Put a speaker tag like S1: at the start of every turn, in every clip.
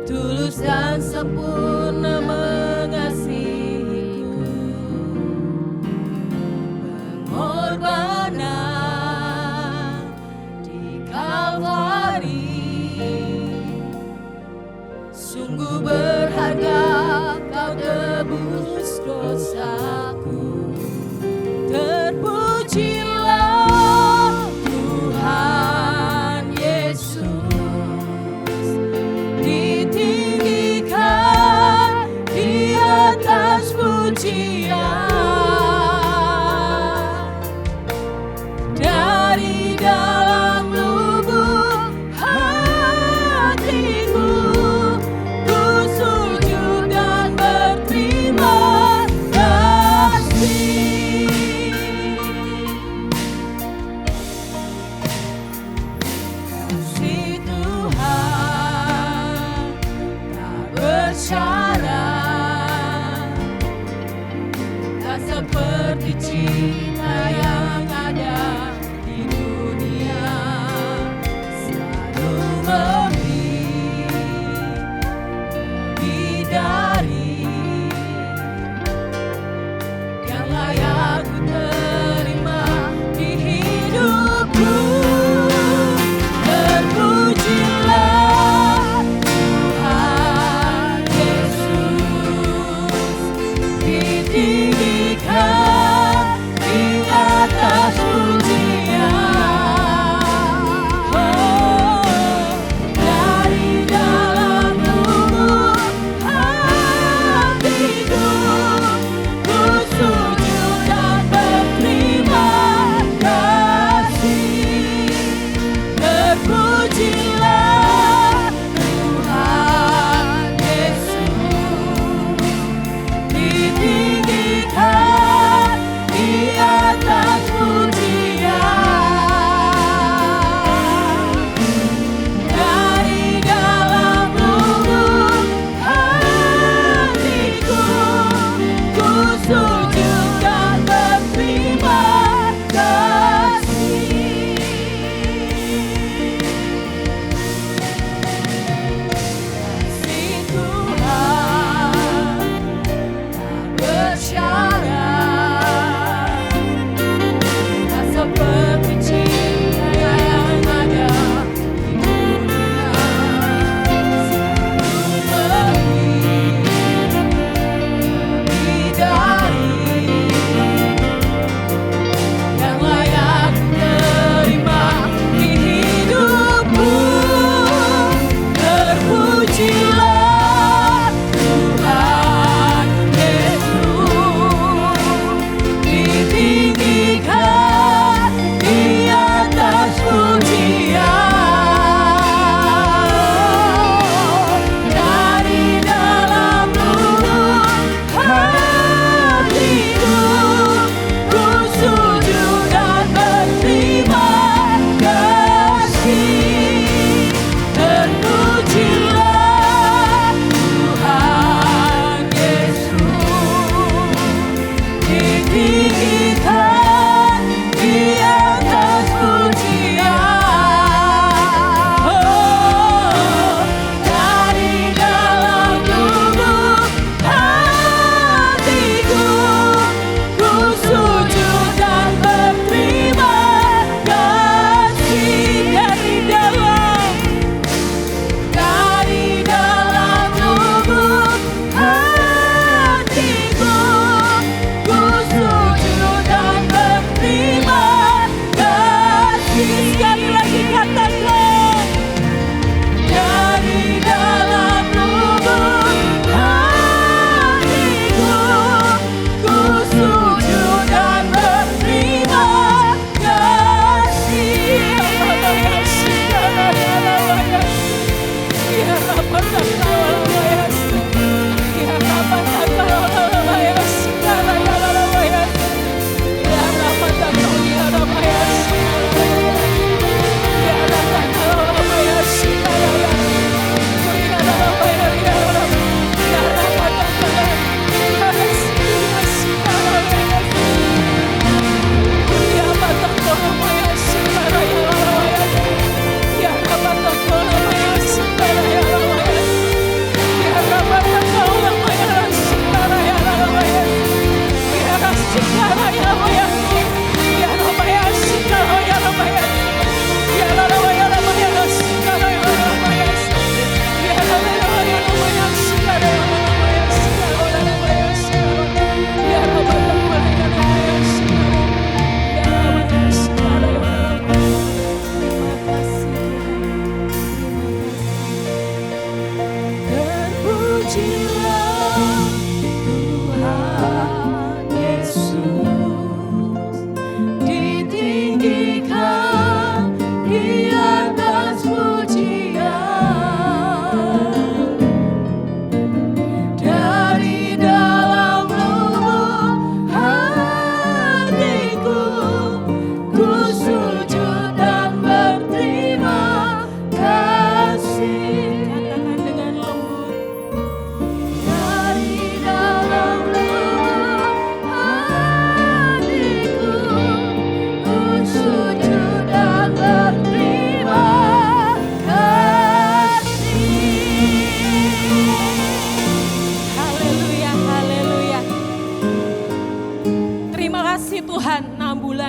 S1: Tulus dan sempurna mengasihiku, pengorbanan di Kalvari, sungguh berharga. Kau tebus dosaku, terpujilah Tuhan Yesus, ditinggikan di atas pujian, dari dalam lubuk hatiku ku sujud dan berterima kasih. Kasih Tuhan tak bersyarat, tak seperti cinta yang ada di dunia, selalu lebih dari yang layak ku terima di hidupku. Terpujilah Tuhan Yesus, ditinggikan di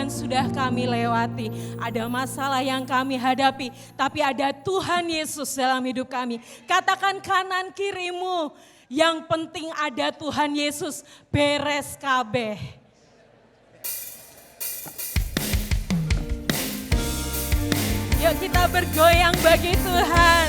S1: sudah kami lewati, ada masalah yang kami hadapi, tapi ada Tuhan Yesus dalam hidup kami. Katakan kanan kirimu, yang penting ada Tuhan Yesus, beres kabeh. Yuk kita bergoyang bagi Tuhan.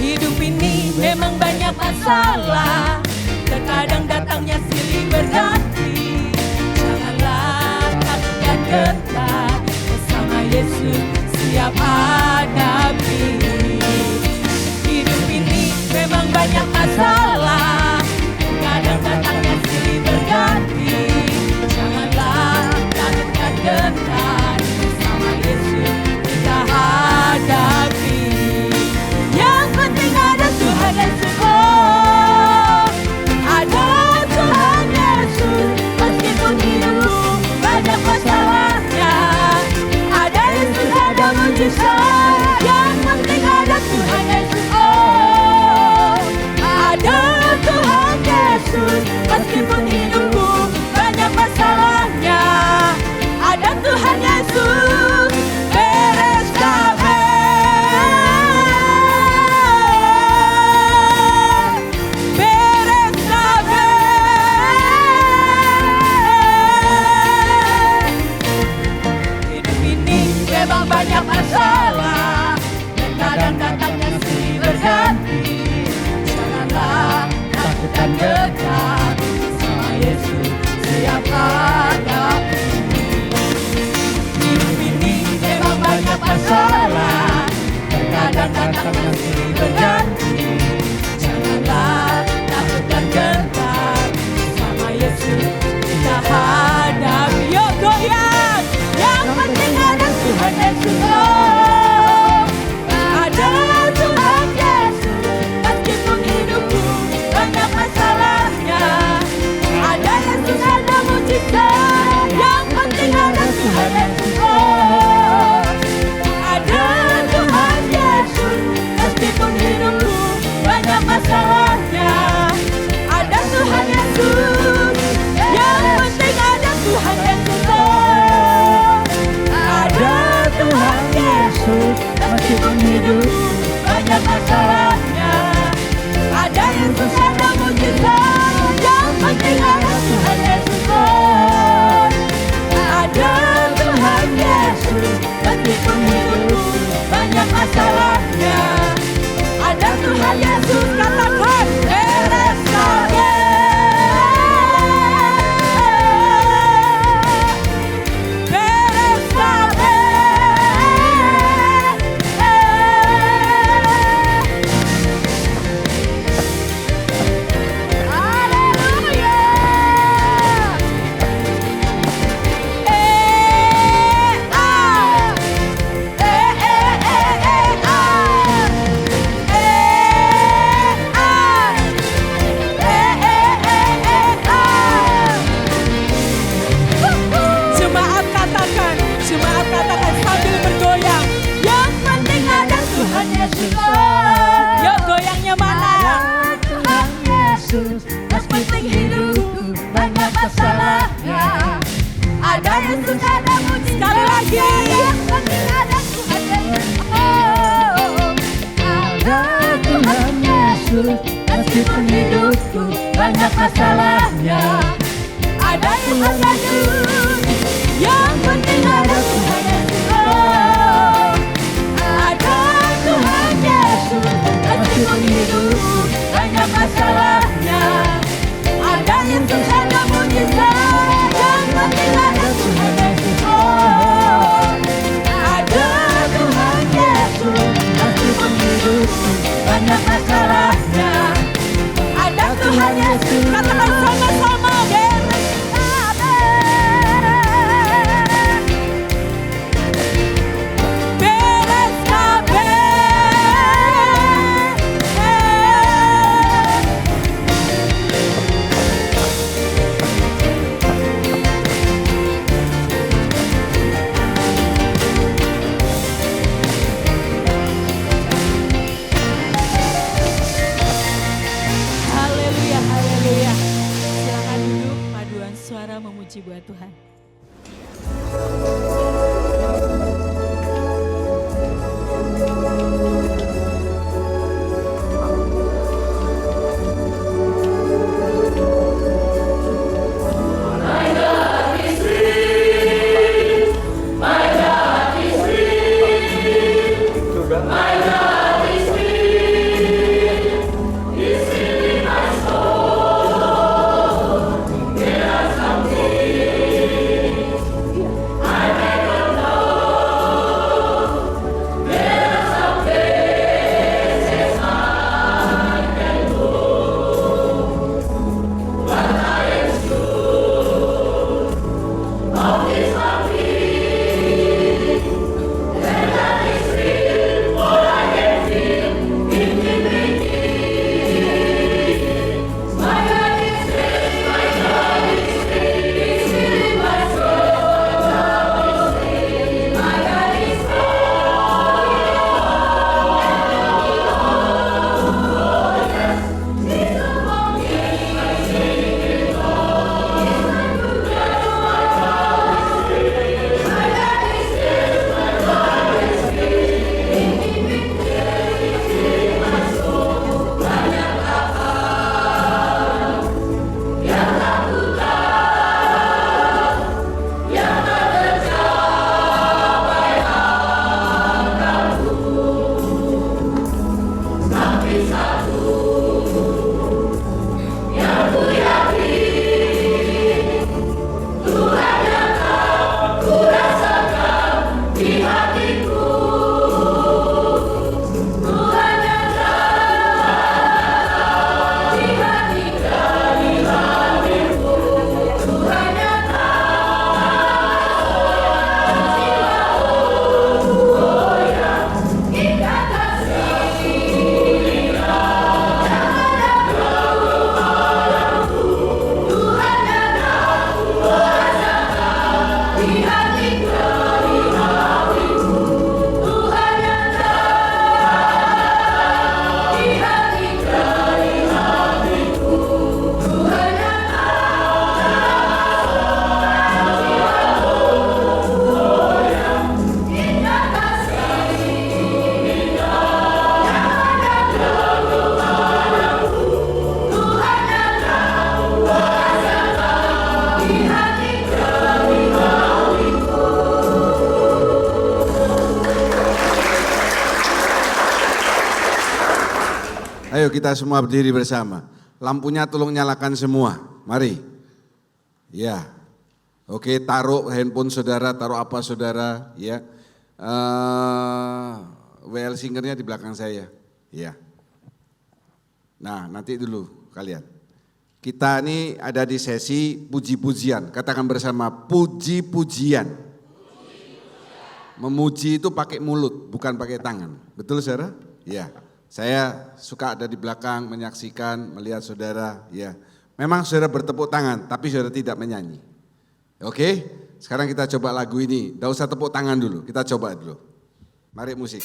S1: Hidup ini memang banyak masalah, terkadang datangnya silih berganti. Janganlah takut dan gentar, bersama Yesus siap hadapi. Hidup ini memang banyak masalah, terkadang datangnya silih berganti. Janganlah takut dan gentar, bersama Yesus kita hadapi. Yang penting ada Tuhan Yesus, oh, ada Tuhan Yesus. Meskipun hidupku banyak masalahnya, ada Yesus, ada mujizat. Yang penting ada Tuhan Yesus, oh, ada Tuhan Yesus. Meskipun hidupku banyak masalahnya, ada Tuhan Yesus, beres kabeh. Banyak masalah, terkadang datangnya silih berganti. Janganlah takut dan gentar, bersama Yesus siap hadapi. Hidup ini memang banyak masalah, terkadang datangnya silih berganti. Janganlah takut dan gentar, bersama Yesus kita hadapi. Yuk goyang, yang penting ada Tuhan Yesus, oh, ada Tuhan Yesus. Meskipun hidupku banyak masalahnya, ada Yesus, ada mujizat. Yang penting ada Tuhan Yesus, oh, ada Tuhan Yesus. Meskipun hidup
S2: Yesus, meski hidupku banyak masalahnya. Ada Yesus, ada mujizat.
S1: Sekali lagi.
S2: Yang penting ada Tuhan Yesus. Oh, ada Tuhan Yesus, meskipun hidupku banyak masalahnya. Ada Tuhan Yesus, yang penting ada Tuhan Yesus. Oh, ada Tuhan Yesus, meskipun hidupku banyak masalahnya. Ada Yesus, ada mujizat, yang penting ada Tuhan Yesus. Oh, ada Tuhan Yesus, meskipun hidupku banyak masalahnya. Ada Tuhan Yesus,
S1: Katakan sama-sama, beres. Beres kabeh. Haleluya, haleluya. Silakan duduk, paduan suara memuji buat Tuhan.
S3: Ayo kita semua berdiri bersama. Lampunya tolong nyalakan semua. Mari. Ya. Oke, taruh handphone saudara, taruh apa saudara, ya. WL singernya di belakang saya. Ya. Nah, nanti dulu kalian. Kita ini ada di sesi puji-pujian. Katakan bersama, puji-pujian. Memuji itu pakai mulut, bukan pakai tangan. Betul saudara? Ya. Saya suka ada di belakang menyaksikan, melihat saudara, ya. Memang saudara bertepuk tangan, tapi saudara tidak menyanyi. Oke, sekarang kita coba lagu ini. Tidak usah tepuk tangan dulu, kita coba dulu. Mari musik.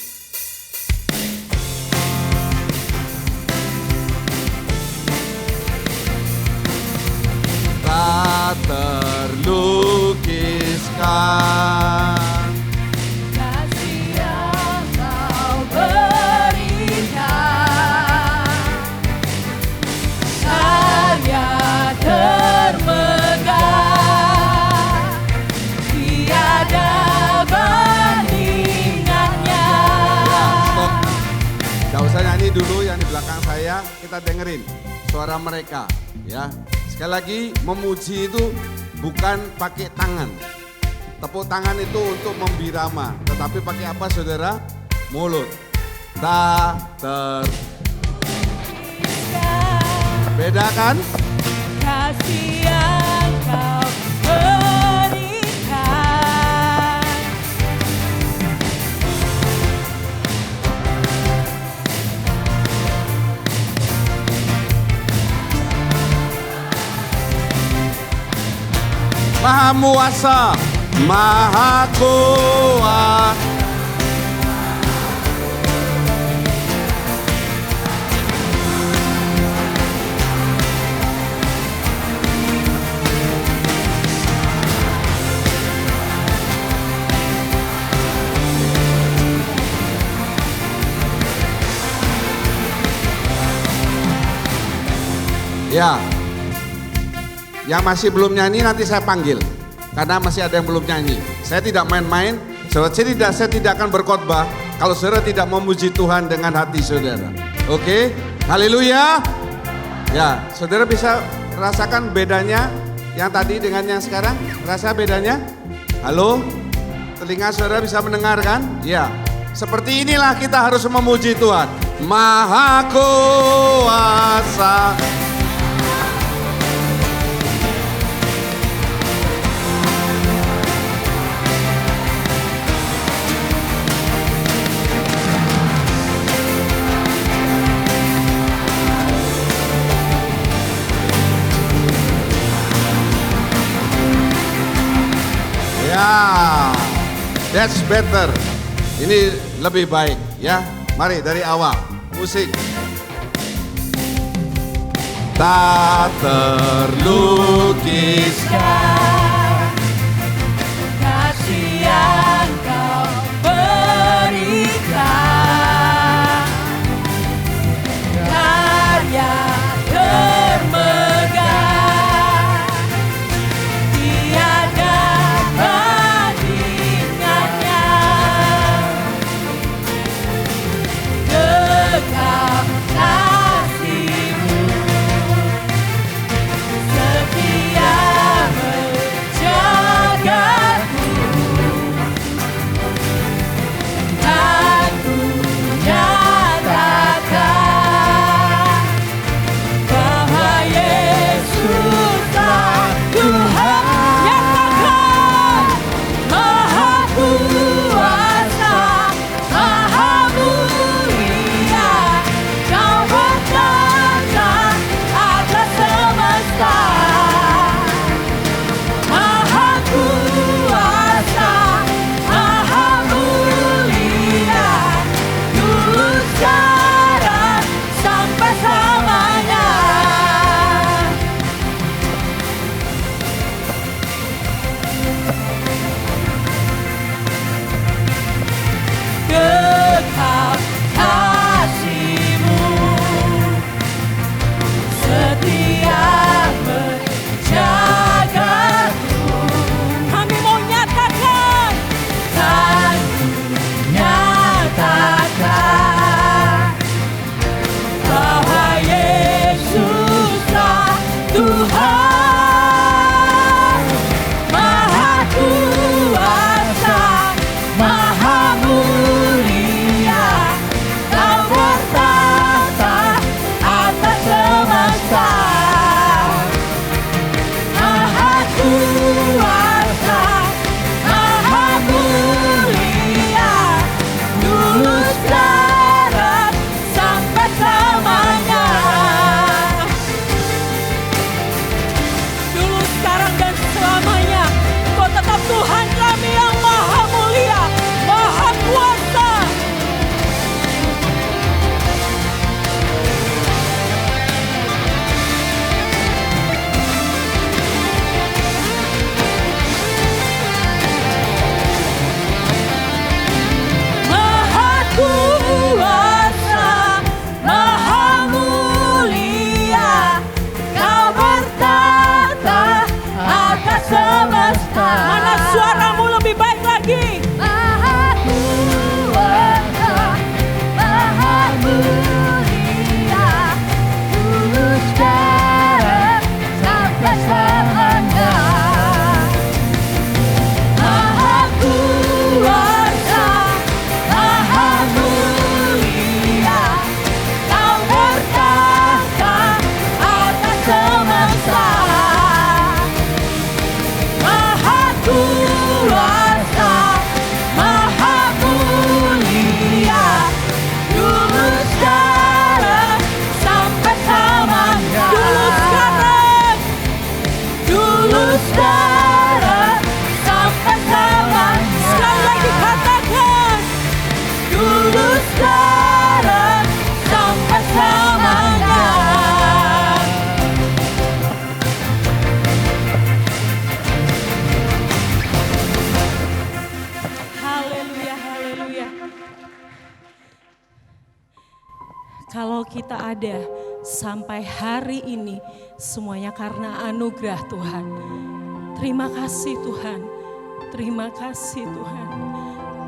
S3: berdiri dulu yang di belakang saya, kita dengerin suara mereka ya. Sekali lagi memuji itu bukan pakai tangan. Tepuk tangan itu untuk membirama, tetapi pakai apa saudara? Mulut. Beda kan?
S1: Kasih yang kau berikan.
S3: Maha Muasa, Maha Kuasa. Ya, yang masih belum nyanyi nanti saya panggil, karena masih ada yang belum nyanyi. Saya tidak main-main, saya tidak akan berkhotbah kalau saudara tidak memuji Tuhan dengan hati saudara. Oke, haleluya. Ya, saudara bisa rasakan bedanya yang tadi dengan yang sekarang? Rasa bedanya? Halo, telinga saudara bisa mendengarkan? Ya, seperti inilah kita harus memuji Tuhan. Maha Kuasa. Ya, that's better. Ini lebih baik ya. Mari dari awal, musik. Tak terlukiskan
S1: Kasih yang kau berikan. Karya termegah, tiada bandingannya. Dekap kasih-Mu, setia menjagaku. Kalau kita ada sampai hari ini, semuanya karena anugerah Tuhan. Terima kasih Tuhan, terima kasih Tuhan,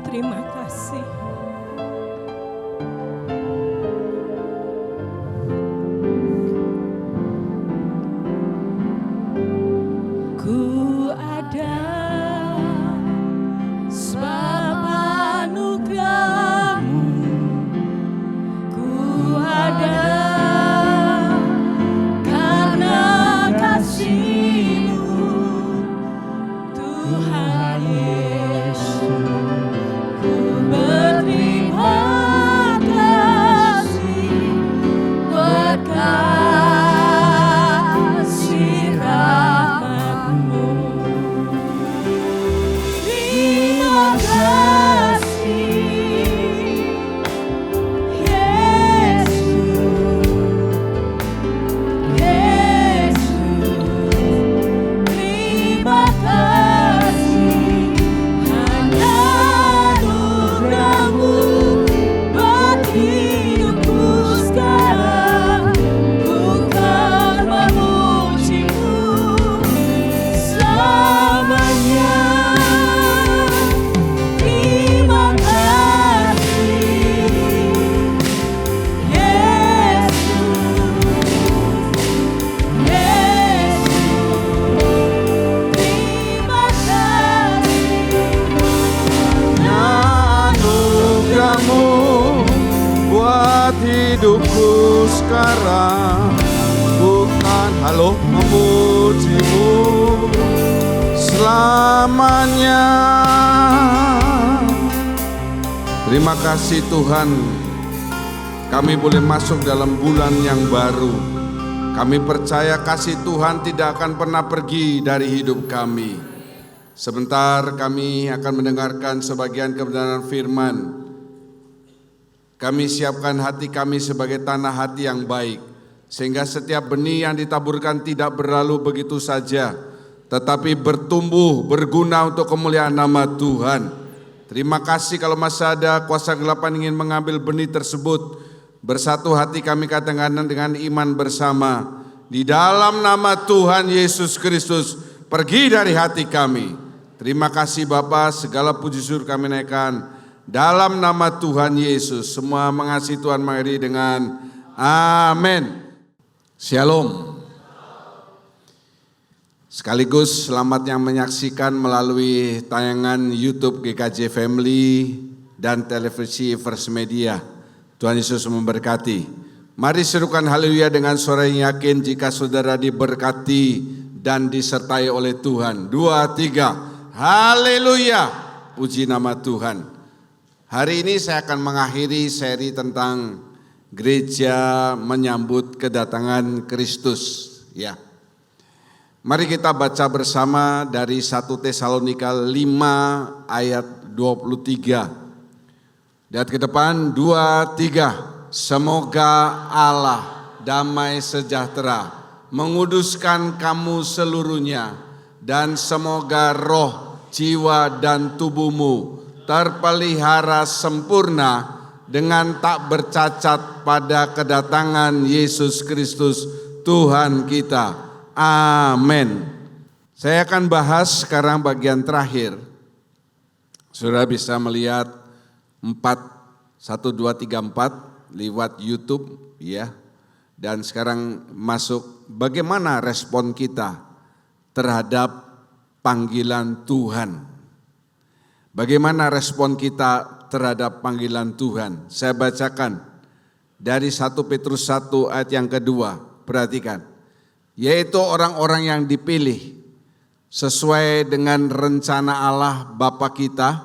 S1: terima kasih. Ku ada sebab anugerah-Mu, ku ada karena kasih-Mu, Tuhan Yesus. Ku berterima kasih berkasih rahmat-Mu. Terima kasih Yesus, terima kasih hanya anugerah-Mu buat hidupku sekarang. Bukan memuji-Mu selamanya. Terima kasih terima
S3: Anugerah-Mu buat hidupku sekarang, bukan memuji-Mu selamanya. Terima kasih Tuhan, kami boleh masuk dalam bulan yang baru. Kami percaya kasih Tuhan tidak akan pernah pergi dari hidup kami. Sebentar kami akan mendengarkan sebagian kebenaran firman. Kami siapkan hati kami sebagai tanah hati yang baik, sehingga setiap benih yang ditaburkan tidak berlalu begitu saja, tetapi bertumbuh, berguna untuk kemuliaan nama Tuhan. Terima kasih kalau masih ada kuasa gelapan ingin mengambil benih tersebut. Bersatu hati kami katakan dengan iman bersama, di dalam nama Tuhan Yesus Kristus, pergi dari hati kami. Terima kasih Bapa, segala puji syukur kami naikkan dalam nama Tuhan Yesus. Semua mengasihi Tuhan mengakhiri dengan amin. Shalom. Sekaligus selamat yang menyaksikan melalui tayangan YouTube GKJ Family dan televisi First Media. Tuhan Yesus memberkati. Mari serukan haleluya dengan suara yang yakin jika saudara diberkati dan disertai oleh Tuhan. 2, 3, haleluya, puji nama Tuhan. Hari ini saya akan mengakhiri seri tentang gereja menyambut kedatangan Kristus. Ya, mari kita baca bersama dari 1 Tesalonika 5 ayat 23. Lihat ke depan, 2, 3. Semoga Allah damai sejahtera menguduskan kamu seluruhnya, dan semoga roh, jiwa dan tubuhmu terpelihara sempurna dengan tak bercacat pada kedatangan Yesus Kristus Tuhan kita. Amin. Saya akan bahas sekarang bagian terakhir. Saudara bisa melihat 1, 2, 3, 4 lewat YouTube ya. Dan sekarang masuk bagaimana respon kita terhadap panggilan Tuhan. Bagaimana respon kita terhadap panggilan Tuhan? Saya bacakan dari 1 Petrus 1 ayat yang kedua. Perhatikan. Yaitu orang-orang yang dipilih sesuai dengan rencana Allah Bapa kita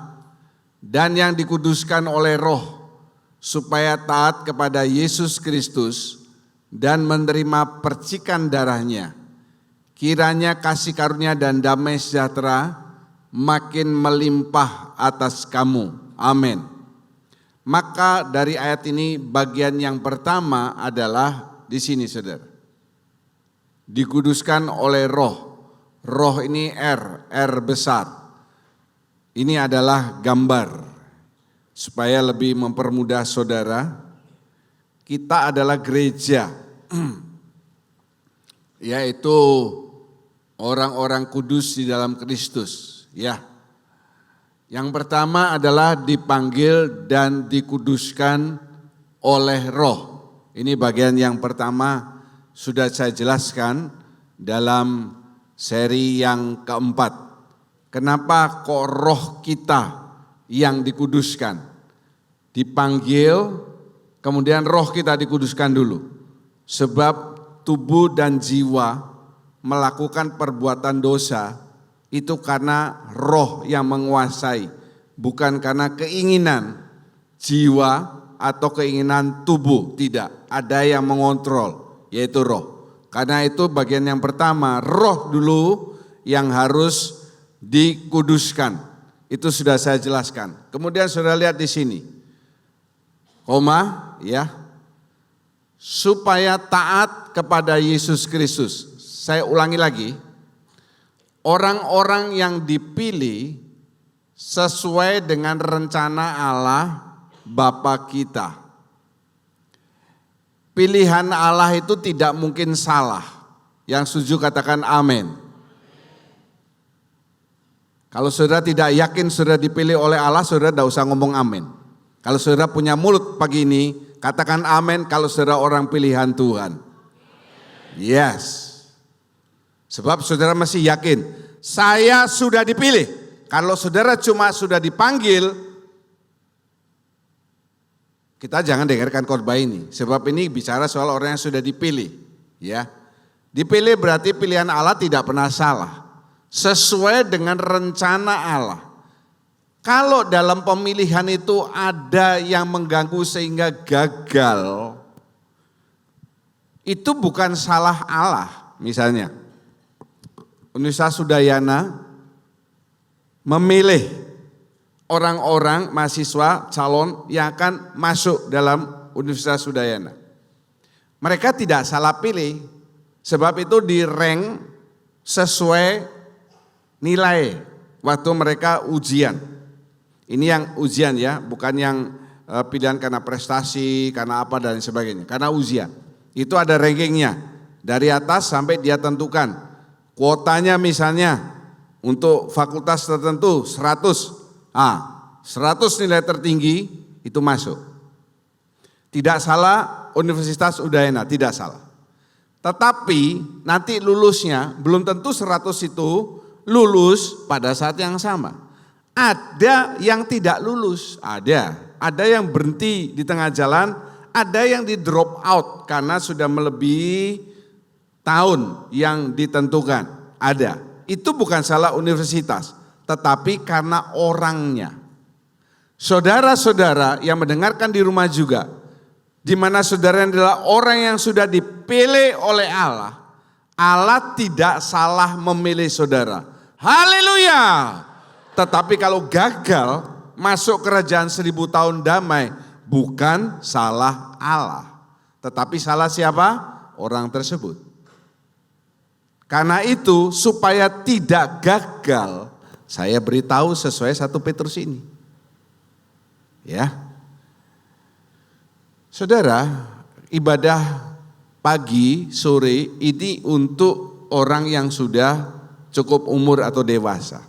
S3: dan yang dikuduskan oleh Roh supaya taat kepada Yesus Kristus dan menerima percikan darahnya. Kiranya kasih karunia dan damai sejahtera makin melimpah atas kamu. Amin. Maka dari ayat ini bagian yang pertama adalah di sini saudara. Dikuduskan oleh Roh. Roh ini R besar. Ini adalah gambar supaya lebih mempermudah saudara. kita adalah gereja, yaitu orang-orang kudus di dalam Kristus. Ya, yang pertama adalah dipanggil dan dikuduskan oleh Roh. Ini bagian yang pertama sudah saya jelaskan dalam seri yang keempat. Kenapa kok roh kita yang dikuduskan? Dipanggil, kemudian roh kita dikuduskan dulu. Sebab tubuh dan jiwa melakukan perbuatan dosa itu karena roh yang menguasai, bukan karena keinginan jiwa atau keinginan tubuh, tidak. Ada yang mengontrol, yaitu roh. Karena itu bagian yang pertama, roh dulu yang harus dikuduskan. Itu sudah saya jelaskan. Kemudian saudara lihat di sini, koma, ya, supaya taat kepada Yesus Kristus. Saya ulangi lagi, orang-orang yang dipilih sesuai dengan rencana Allah Bapa kita. Pilihan Allah itu tidak mungkin salah. Yang setuju katakan amin. Kalau saudara tidak yakin saudara dipilih oleh Allah, saudara tidak usah ngomong amin. Kalau saudara punya mulut pagi ini, katakan amin kalau saudara orang pilihan Tuhan. Yes. Sebab saudara masih yakin, saya sudah dipilih. Kalau saudara cuma sudah dipanggil, kita jangan dengarkan khotbah ini. Sebab ini bicara soal orang yang sudah dipilih. Ya, dipilih berarti pilihan Allah tidak pernah salah. Sesuai dengan rencana Allah. Kalau dalam pemilihan itu ada yang mengganggu sehingga gagal, itu bukan salah Allah. Misalnya, Universitas Udayana memilih orang-orang mahasiswa calon yang akan masuk dalam Universitas Udayana. Mereka tidak salah pilih, sebab itu di rank sesuai nilai waktu mereka ujian. Ini yang ujian ya, bukan yang pilihan karena prestasi, karena apa dan sebagainya. Karena ujian, itu ada rankingnya, dari atas sampai dia tentukan. Kuotanya misalnya untuk fakultas tertentu 100. 100 nilai tertinggi itu masuk. Tidak salah Universitas Udayana, tidak salah. Tetapi nanti lulusnya belum tentu 100 itu lulus pada saat yang sama. Ada yang tidak lulus, ada yang berhenti di tengah jalan, ada yang di drop out karena sudah melebihi tahun yang ditentukan. Ada. Itu bukan salah universitas, tetapi karena orangnya. Saudara-saudara yang mendengarkan di rumah juga, di mana saudara adalah orang yang sudah dipilih oleh Allah, Allah tidak salah memilih saudara. Haleluya. Tetapi kalau gagal masuk kerajaan 1000 tahun damai, bukan salah Allah, tetapi salah siapa? Orang tersebut. Karena itu supaya tidak gagal, saya beritahu sesuai 1 Petrus ini. Ya. Saudara, ibadah pagi, sore ini untuk orang yang sudah cukup umur atau dewasa.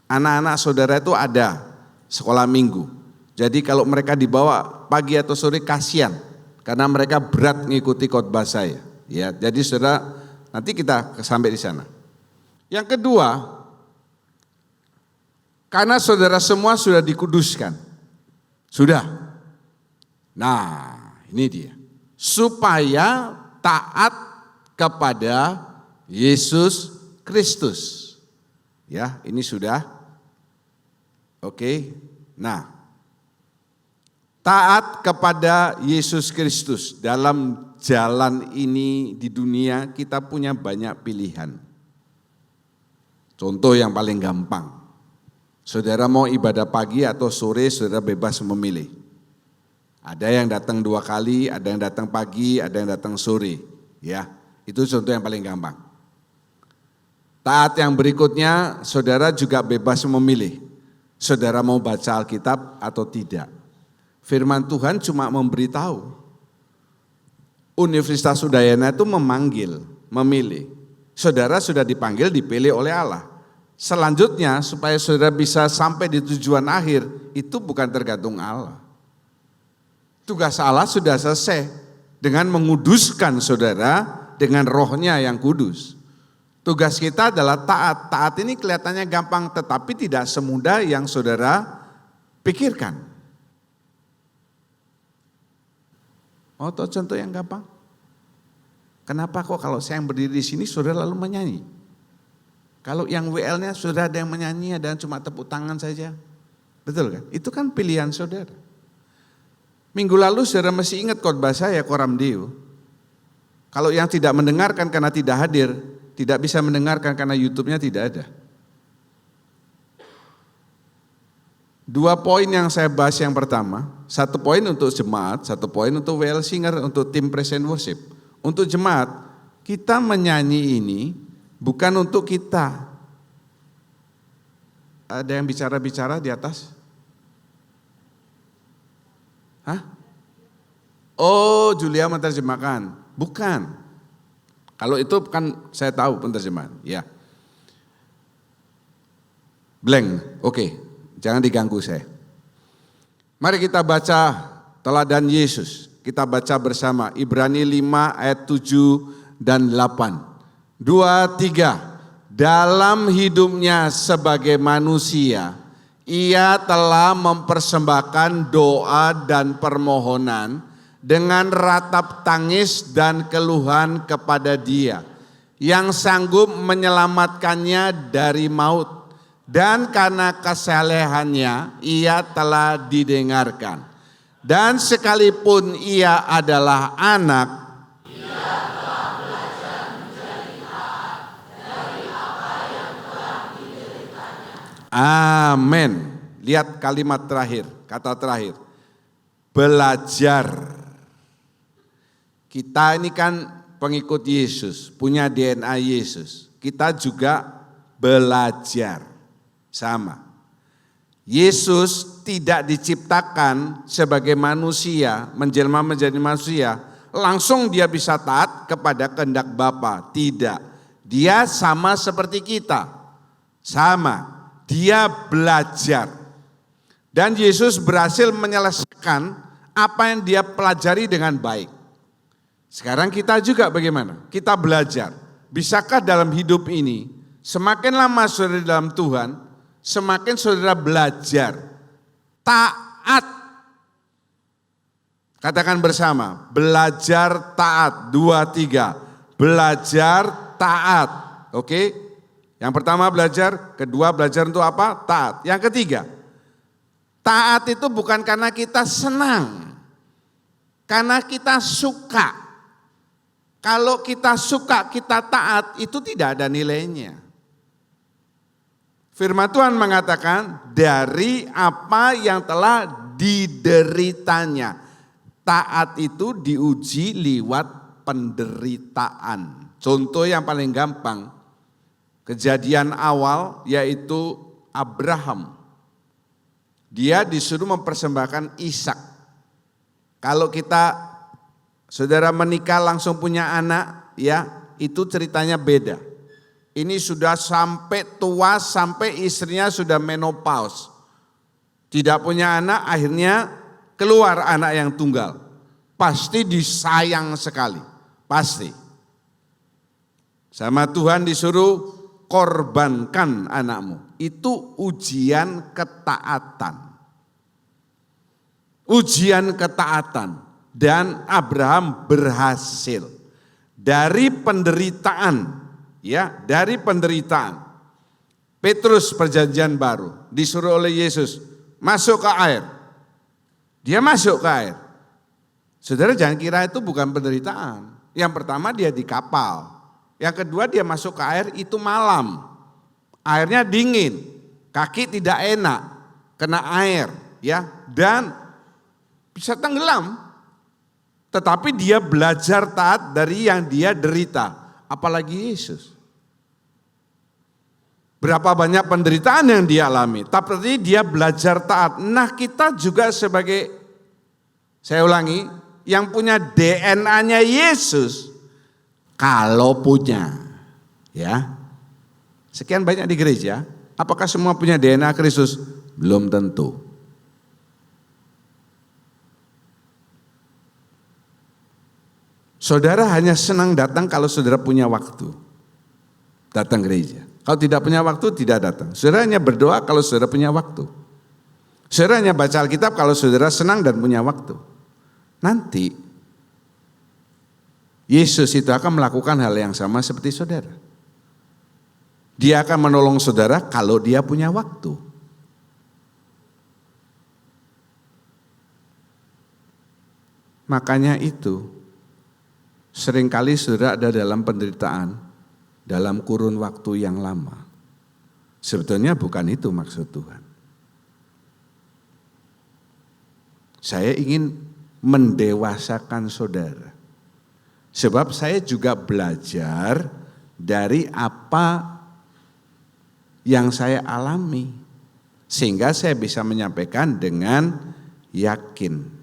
S3: Anak-anak saudara itu ada sekolah minggu. Jadi kalau mereka dibawa pagi atau sore kasihan, karena mereka berat mengikuti khotbah saya. Ya, jadi saudara, nanti kita sampai di sana. Yang kedua, karena saudara semua sudah dikuduskan. Sudah. Nah, ini dia. Supaya taat kepada Yesus Kristus. Ya, ini sudah. Oke. Nah, taat kepada Yesus Kristus. Dalam jalan ini di dunia kita punya banyak pilihan. Contoh yang paling gampang. Saudara mau ibadah pagi atau sore, saudara bebas memilih. Ada yang datang 2 kali, ada yang datang pagi, ada yang datang sore. Ya, itu contoh yang paling gampang. Taat yang berikutnya, saudara juga bebas memilih. Saudara mau baca Alkitab atau tidak. Firman Tuhan cuma memberitahu Universitas Udayana itu memilih. Saudara sudah dipanggil, dipilih oleh Allah. Selanjutnya supaya saudara bisa sampai di tujuan akhir, itu bukan tergantung Allah. Tugas Allah sudah selesai dengan menguduskan saudara dengan rohnya yang kudus. Tugas kita adalah taat. Taat ini kelihatannya gampang, tetapi tidak semudah yang saudara pikirkan. Mau tahu contoh yang gampang? Kenapa kok kalau saya yang berdiri di sini saudara lalu menyanyi? Kalau yang WL-nya sudah ada yang menyanyi, ada yang cuma tepuk tangan saja. Betul kan? Itu kan pilihan saudara. Minggu lalu saudara masih ingat khotbah saya Koram Deo. Kalau yang tidak mendengarkan karena tidak hadir, tidak bisa mendengarkan karena YouTube-nya tidak ada. 2 poin yang saya bahas yang pertama, 1 poin untuk jemaat, 1 poin untuk WL Singer, untuk tim Praise and Worship. Untuk jemaat, kita menyanyi ini bukan untuk kita. Ada yang bicara-bicara di atas? Hah? Oh, Julia menerjemahkan. Bukan. Kalau itu kan saya tahu penerjemahan. Ya. Blank. Oke. Jangan diganggu saya. Mari kita baca teladan Yesus. Kita baca bersama Ibrani 5 ayat 7 dan 8. 2, 3. Dalam hidupnya sebagai manusia, ia telah mempersembahkan doa dan permohonan dengan ratap tangis dan keluhan kepada Dia yang sanggup menyelamatkannya dari maut. Dan karena kesalehannya ia telah didengarkan. Dan sekalipun ia adalah anak, ia telah belajar menjadi taat dari apa yang telah dideritanya. Amin. Lihat kalimat terakhir, kata terakhir. Belajar. Kita ini kan pengikut Yesus, punya DNA Yesus. Kita juga belajar. Sama. Yesus tidak diciptakan sebagai manusia, menjelma menjadi manusia, langsung dia bisa taat kepada kehendak Bapa. Tidak. Dia sama seperti kita. Sama. Dia belajar. Dan Yesus berhasil menyelesaikan apa yang dia pelajari dengan baik. Sekarang kita juga bagaimana? Kita belajar. Bisakah dalam hidup ini, semakin lama saudara dalam Tuhan, semakin saudara belajar taat. Katakan bersama, belajar taat. 2, 3. Belajar taat. Oke? Yang pertama belajar, kedua belajar untuk apa? Taat. Yang ketiga, taat itu bukan karena kita senang, karena kita suka. Kalau kita suka, kita taat, itu tidak ada nilainya. Firman Tuhan mengatakan dari apa yang telah dideritanya. Taat itu diuji lewat penderitaan. Contoh yang paling gampang, kejadian awal yaitu Abraham. Dia disuruh mempersembahkan Ishak. Kalau kita saudara menikah langsung punya anak, ya itu ceritanya beda. Ini sudah sampai tua, sampai istrinya sudah menopause. Tidak punya anak, akhirnya keluar anak yang tunggal. Pasti disayang sekali, pasti. Sama Tuhan disuruh korbankan anakmu. Itu ujian ketaatan. Ujian ketaatan. Dan Abraham berhasil. Dari penderitaan. Ya, dari penderitaan. Petrus perjanjian baru disuruh oleh Yesus masuk ke air. Dia masuk ke air. Saudara jangan kira itu bukan penderitaan. Yang pertama dia di kapal. Yang kedua dia masuk ke air itu malam. Airnya dingin. Kaki tidak enak kena air, ya. Dan bisa tenggelam. Tetapi dia belajar taat dari yang dia derita. Apalagi Yesus. Berapa banyak penderitaan yang dia alami, tapi dia belajar taat. Nah kita juga sebagai, saya ulangi, yang punya DNA-nya Yesus, kalau punya, ya. Sekian banyak di gereja, apakah semua punya DNA Kristus? Belum tentu. Saudara hanya senang datang kalau saudara punya waktu. Datang gereja. Kalau tidak punya waktu, tidak datang. Saudara hanya berdoa kalau saudara punya waktu. Saudara hanya baca Alkitab kalau saudara senang dan punya waktu. Nanti, Yesus itu akan melakukan hal yang sama seperti saudara. Dia akan menolong saudara kalau dia punya waktu. Makanya itu, seringkali saudara ada dalam penderitaan, dalam kurun waktu yang lama. Sebetulnya bukan itu maksud Tuhan. Saya ingin mendewasakan saudara. Sebab saya juga belajar dari apa yang saya alami. Sehingga saya bisa menyampaikan dengan yakin.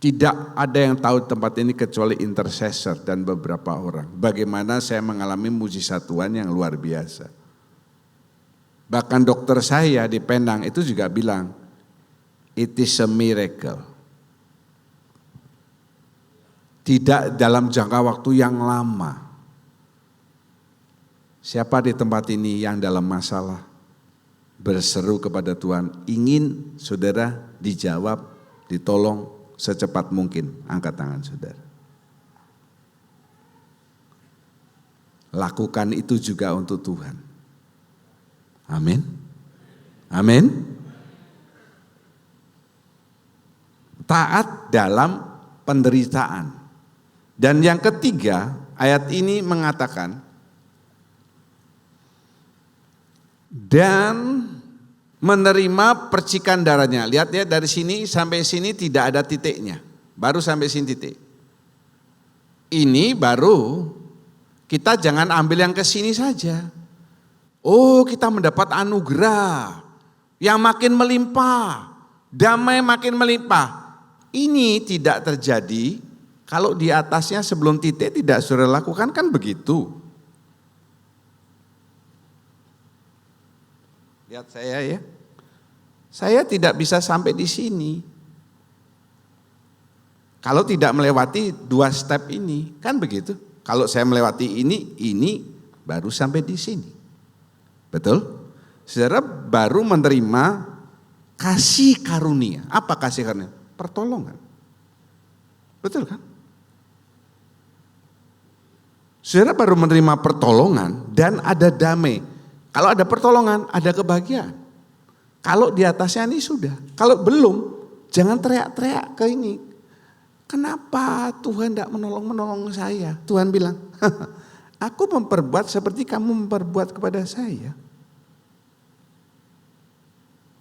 S3: Tidak ada yang tahu tempat ini kecuali intercessor dan beberapa orang. Bagaimana saya mengalami mujizat Tuhan yang luar biasa. Bahkan dokter saya di Penang itu juga bilang, it is a miracle. Tidak dalam jangka waktu yang lama. Siapa di tempat ini yang dalam masalah berseru kepada Tuhan, ingin saudara dijawab, ditolong secepat mungkin, angkat tangan saudara. Lakukan itu juga untuk Tuhan. Amin. Amin. Taat dalam penderitaan. Dan yang ketiga, ayat ini mengatakan, dan menerima percikan darahnya. Lihat ya, dari sini sampai sini tidak ada titiknya. Baru sampai sini titik. Ini baru kita jangan ambil yang ke sini saja. Oh, kita mendapat anugerah yang makin melimpah, damai makin melimpah. Ini tidak terjadi kalau di atasnya sebelum titik tidak sudah lakukan, kan begitu. Lihat saya ya. Saya tidak bisa sampai di sini. Kalau tidak melewati 2 step ini, kan begitu. Kalau saya melewati ini baru sampai di sini. Betul? Saudara baru menerima kasih karunia. Apa kasih karunia? Pertolongan. Betul kan? Saudara baru menerima pertolongan dan ada damai. Kalau ada pertolongan, ada kebahagiaan. Kalau di atasnya ini sudah. Kalau belum, jangan teriak-teriak ke ini. Kenapa Tuhan tidak menolong saya? Tuhan bilang, aku memperbuat seperti kamu memperbuat kepada saya.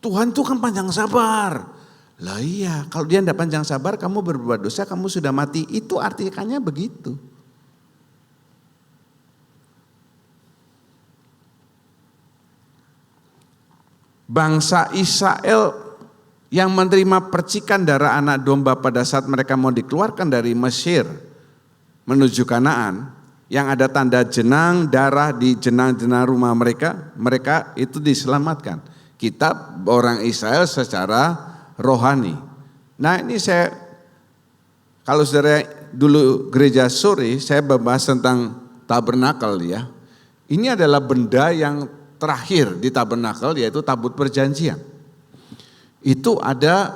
S3: Tuhan itu kan panjang sabar. Lah iya, kalau dia tidak panjang sabar, kamu berbuat dosa, kamu sudah mati. Itu artinya begitu. Bangsa Israel yang menerima percikan darah anak domba pada saat mereka mau dikeluarkan dari Mesir menuju Kanaan, yang ada tanda jenang darah di jenang-jenang rumah mereka, mereka itu diselamatkan. Kita orang Israel secara rohani. Nah ini saya, kalau saudara dulu gereja sore, saya membahas tentang tabernakel ya. Ini adalah benda yang terakhir di tabernakel, yaitu tabut perjanjian. Itu ada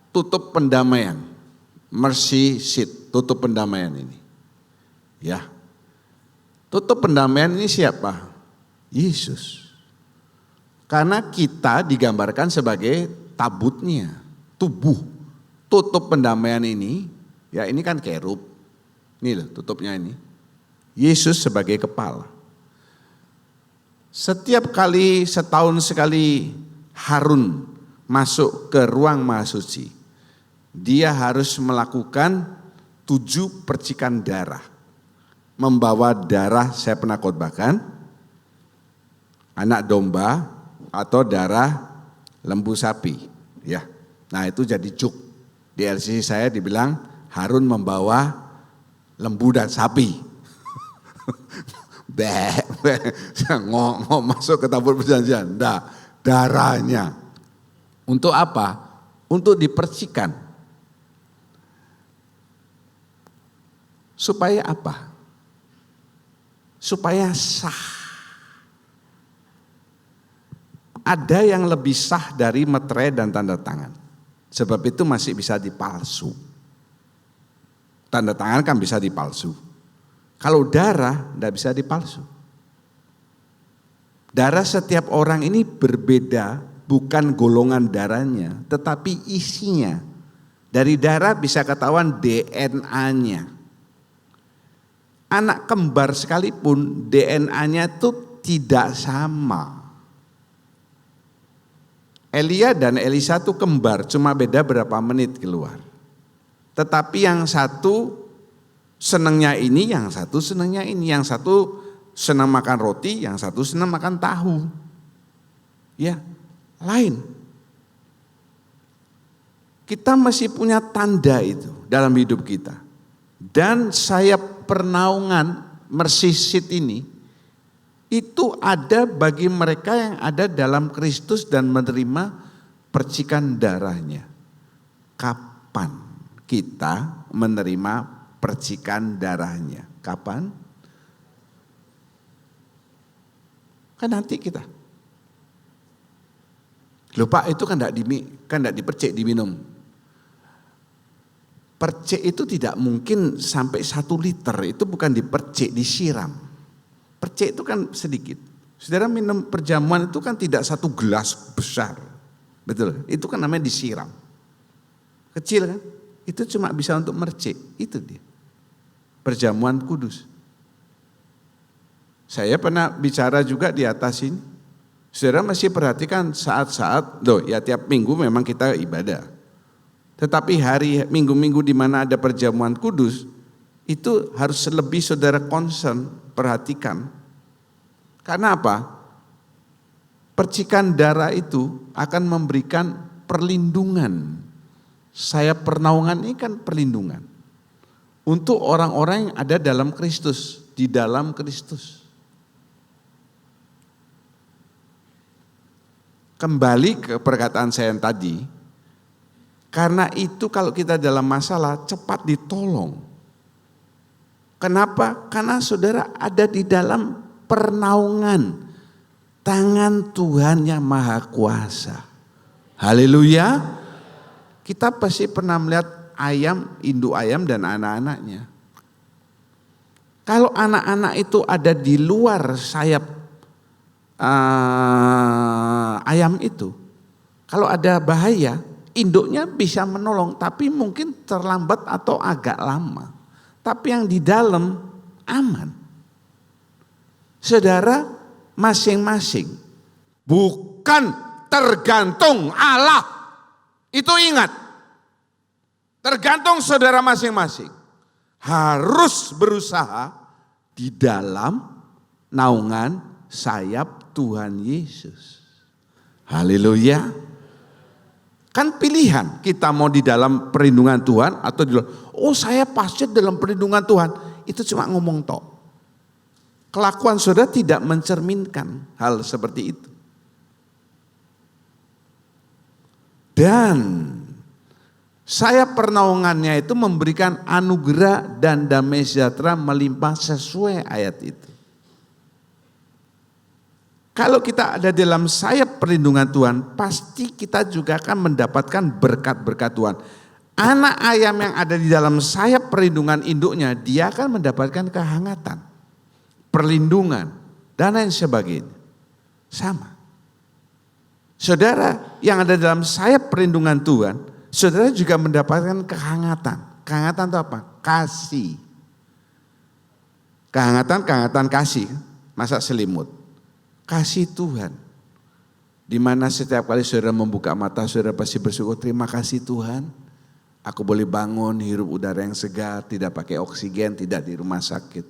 S3: tutup pendamaian, mercy seat, tutup pendamaian ini. Ya, tutup pendamaian ini siapa? Yesus. Karena kita digambarkan sebagai tabutnya, tubuh. Tutup pendamaian ini, ya ini kan kerub. Ini loh tutupnya ini. Yesus sebagai kepala. Setiap kali setahun sekali Harun masuk ke ruang maha suci, dia harus melakukan 7 percikan darah. Membawa darah, saya pernah khotbahkan, anak domba atau darah lembu sapi. Ya, nah itu jadi juk. Di LCC saya dibilang Harun membawa lembu dan sapi. Ngomong masuk ke tabur perjanjian. Enggak, darahnya. Untuk apa? Untuk dipercikan. Supaya apa? Supaya sah. Ada yang lebih sah dari meterai dan tanda tangan. Sebab itu masih bisa dipalsu. Tanda tangan kan bisa dipalsu. Kalau darah tidak bisa dipalsu. Darah setiap orang ini berbeda, bukan golongan darahnya, tetapi isinya. Dari darah bisa ketahuan DNA-nya. Anak kembar sekalipun DNA-nya itu tidak sama. Elia dan Elisa itu kembar, cuma beda berapa menit keluar. Tetapi yang satu senangnya ini, yang satu senangnya ini. Yang satu senang makan roti, yang satu senang makan tahu. Ya, lain. Kita masih punya tanda itu dalam hidup kita. Dan sayap pernaungan mersisit ini, itu ada bagi mereka yang ada dalam Kristus dan menerima percikan darahnya. Kapan kita menerima percikan darahnya? Kapan? Kan nanti kita. Loh Pak, itu kan enggak dipercik, diminum. Percik itu tidak mungkin sampai 1 liter, itu bukan dipercik, disiram. Percik itu kan sedikit. Saudara minum perjamuan itu kan tidak 1 gelas besar. Betul, itu kan namanya disiram. Kecil kan, itu cuma bisa untuk mercik, itu dia. Perjamuan kudus. Saya pernah bicara juga di atas ini. Saudara masih perhatikan saat-saat, ya tiap minggu memang kita ibadah. Tetapi hari minggu-minggu di mana ada perjamuan kudus, itu harus lebih saudara concern, perhatikan. Karena apa? Percikan darah itu akan memberikan perlindungan. Sayap pernaungan ini kan perlindungan. Untuk orang-orang yang ada dalam Kristus, di dalam Kristus. Kembali ke perkataan saya yang tadi, karena itu kalau kita dalam masalah cepat ditolong. Kenapa? Karena saudara ada di dalam pernaungan tangan Tuhan yang Maha Kuasa. Haleluya. Kita pasti pernah melihat ayam, induk ayam dan anak-anaknya. Kalau anak-anak itu ada di luar sayap ayam itu, kalau ada bahaya, induknya bisa menolong, tapi mungkin terlambat atau agak lama. Tapi yang di dalam aman. Saudara, masing-masing bukan tergantung Allah. Itu ingat. Tergantung saudara masing-masing. Harus berusaha di dalam naungan sayap Tuhan Yesus. Haleluya. Kan pilihan kita mau di dalam perlindungan Tuhan atau di luar. Oh saya pasti dalam perlindungan Tuhan. Itu cuma ngomong tok. Kelakuan saudara tidak mencerminkan hal seperti itu. Dan sayap pernaungannya itu memberikan anugerah dan damai sejahtera melimpah sesuai ayat itu. Kalau kita ada dalam sayap perlindungan Tuhan, pasti kita juga akan mendapatkan berkat-berkat Tuhan. Anak ayam yang ada di dalam sayap perlindungan induknya, dia akan mendapatkan kehangatan, perlindungan, dan lain sebagainya. Sama. Saudara yang ada dalam sayap perlindungan Tuhan, saudara juga mendapatkan kehangatan. Kehangatan itu apa? Kasih. Kehangatan kasih. Masa selimut? Kasih Tuhan. Di mana setiap kali saudara membuka mata, saudara pasti bersyukur, terima kasih Tuhan. Aku boleh bangun, hirup udara yang segar, tidak pakai oksigen, tidak di rumah sakit.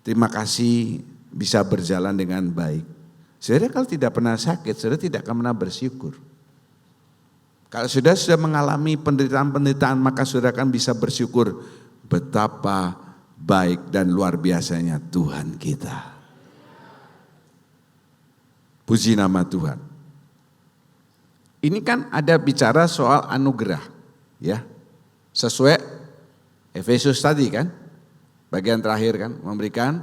S3: Terima kasih bisa berjalan dengan baik. Saudara kalau tidak pernah sakit, saudara tidak akan pernah bersyukur. Kalau saudara sudah mengalami penderitaan-penderitaan, maka saudara akan bisa bersyukur betapa baik dan luar biasanya Tuhan kita. Puji nama Tuhan. Ini kan ada bicara soal anugerah, ya. Sesuai Efesus tadi kan, bagian terakhir kan, memberikan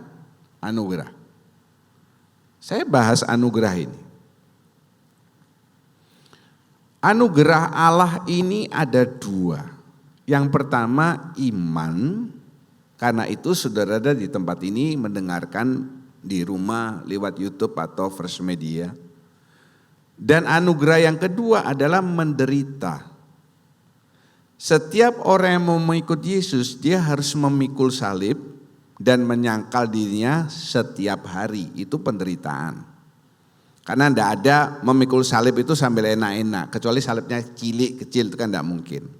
S3: anugerah. Saya bahas anugerah ini. Anugerah Allah ini ada dua. Yang pertama iman, karena itu saudara ada di tempat ini mendengarkan di rumah lewat YouTube atau First Media. Dan anugerah yang kedua adalah menderita. Setiap orang yang mau mengikut Yesus, dia harus memikul salib dan menyangkal dirinya setiap hari. Itu penderitaan. Karena tidak ada memikul salib itu sambil enak-enak, kecuali salibnya cilik, kecil, itu kan tidak mungkin.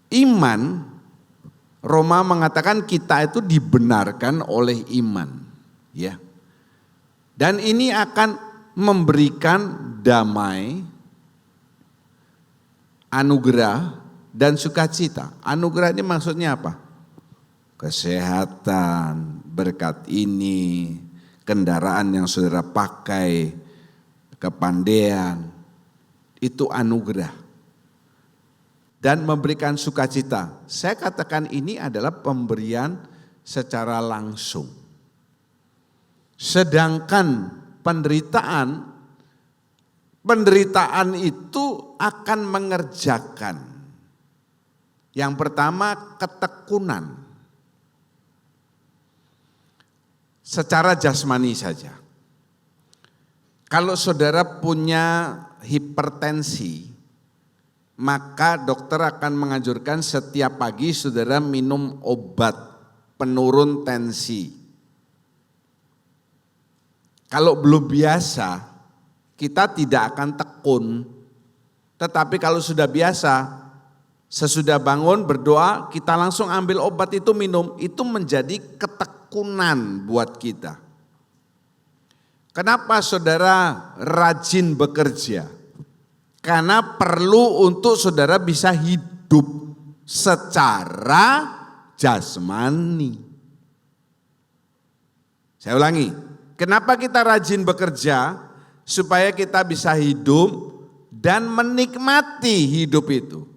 S3: Iman, Roma mengatakan kita itu dibenarkan oleh iman. Ya. Dan ini akan memberikan damai, anugerah, dan sukacita. Anugerah ini maksudnya apa? Kesehatan, berkat ini, kendaraan yang saudara pakai, kepandaian, itu anugerah. Dan memberikan sukacita. Saya katakan ini adalah pemberian secara langsung. Sedangkan penderitaan itu akan mengerjakan. Yang pertama ketekunan. Secara jasmani saja. Kalau saudara punya hipertensi, maka dokter akan menganjurkan setiap pagi saudara minum obat penurun tensi. Kalau belum biasa, kita tidak akan tekun. Tetapi kalau sudah biasa, sesudah bangun berdoa, kita langsung ambil obat itu minum, itu menjadi ketekunan buat kita. Kenapa saudara rajin bekerja? Karena perlu untuk saudara bisa hidup secara jasmani. Saya ulangi, kenapa kita rajin bekerja? Supaya kita bisa hidup dan menikmati hidup itu.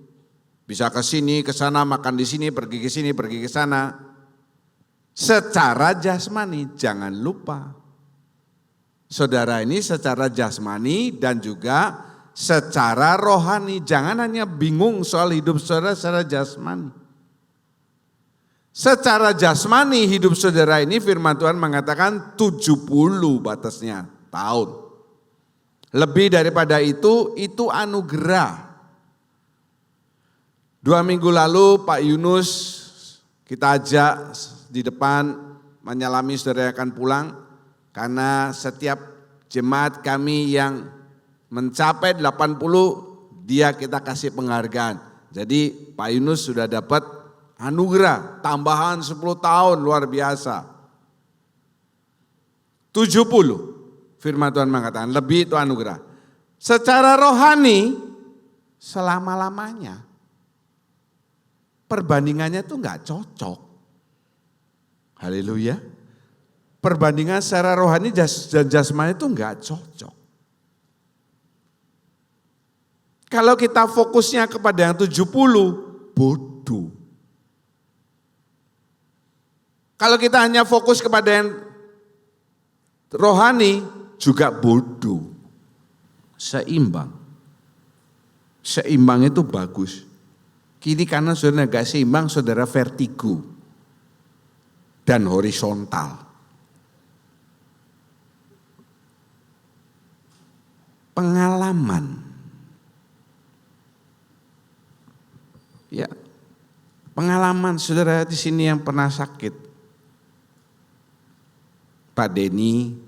S3: Bisa ke sini, ke sana, makan di sini, pergi ke sini, pergi ke sana. Secara jasmani, jangan lupa. Saudara ini secara jasmani dan juga secara rohani. Jangan hanya bingung soal hidup saudara secara jasmani. Secara jasmani hidup saudara ini firman Tuhan mengatakan 70 batasnya tahun. Lebih daripada itu anugerah. 2 minggu lalu Pak Yunus kita ajak di depan menyalami saudara yang akan pulang. Karena setiap jemaat kami yang mencapai 80, dia kita kasih penghargaan. Jadi Pak Yunus sudah dapat anugerah tambahan 10 tahun luar biasa. 70. Firman Tuhan mengatakan lebih itu anugerah. Secara rohani selama-lamanya. Perbandingannya itu enggak cocok. Haleluya. Perbandingan secara rohani dan jasmani itu enggak cocok. Kalau kita fokusnya kepada yang 70, bodoh. Kalau kita hanya fokus kepada yang rohani, juga bodoh. Seimbang. Seimbang itu bagus. Kiri kanan saudara gak seimbang, saudara vertigo. Dan horizontal. Pengalaman. Ya, pengalaman saudara di sini yang pernah sakit. Pak Denny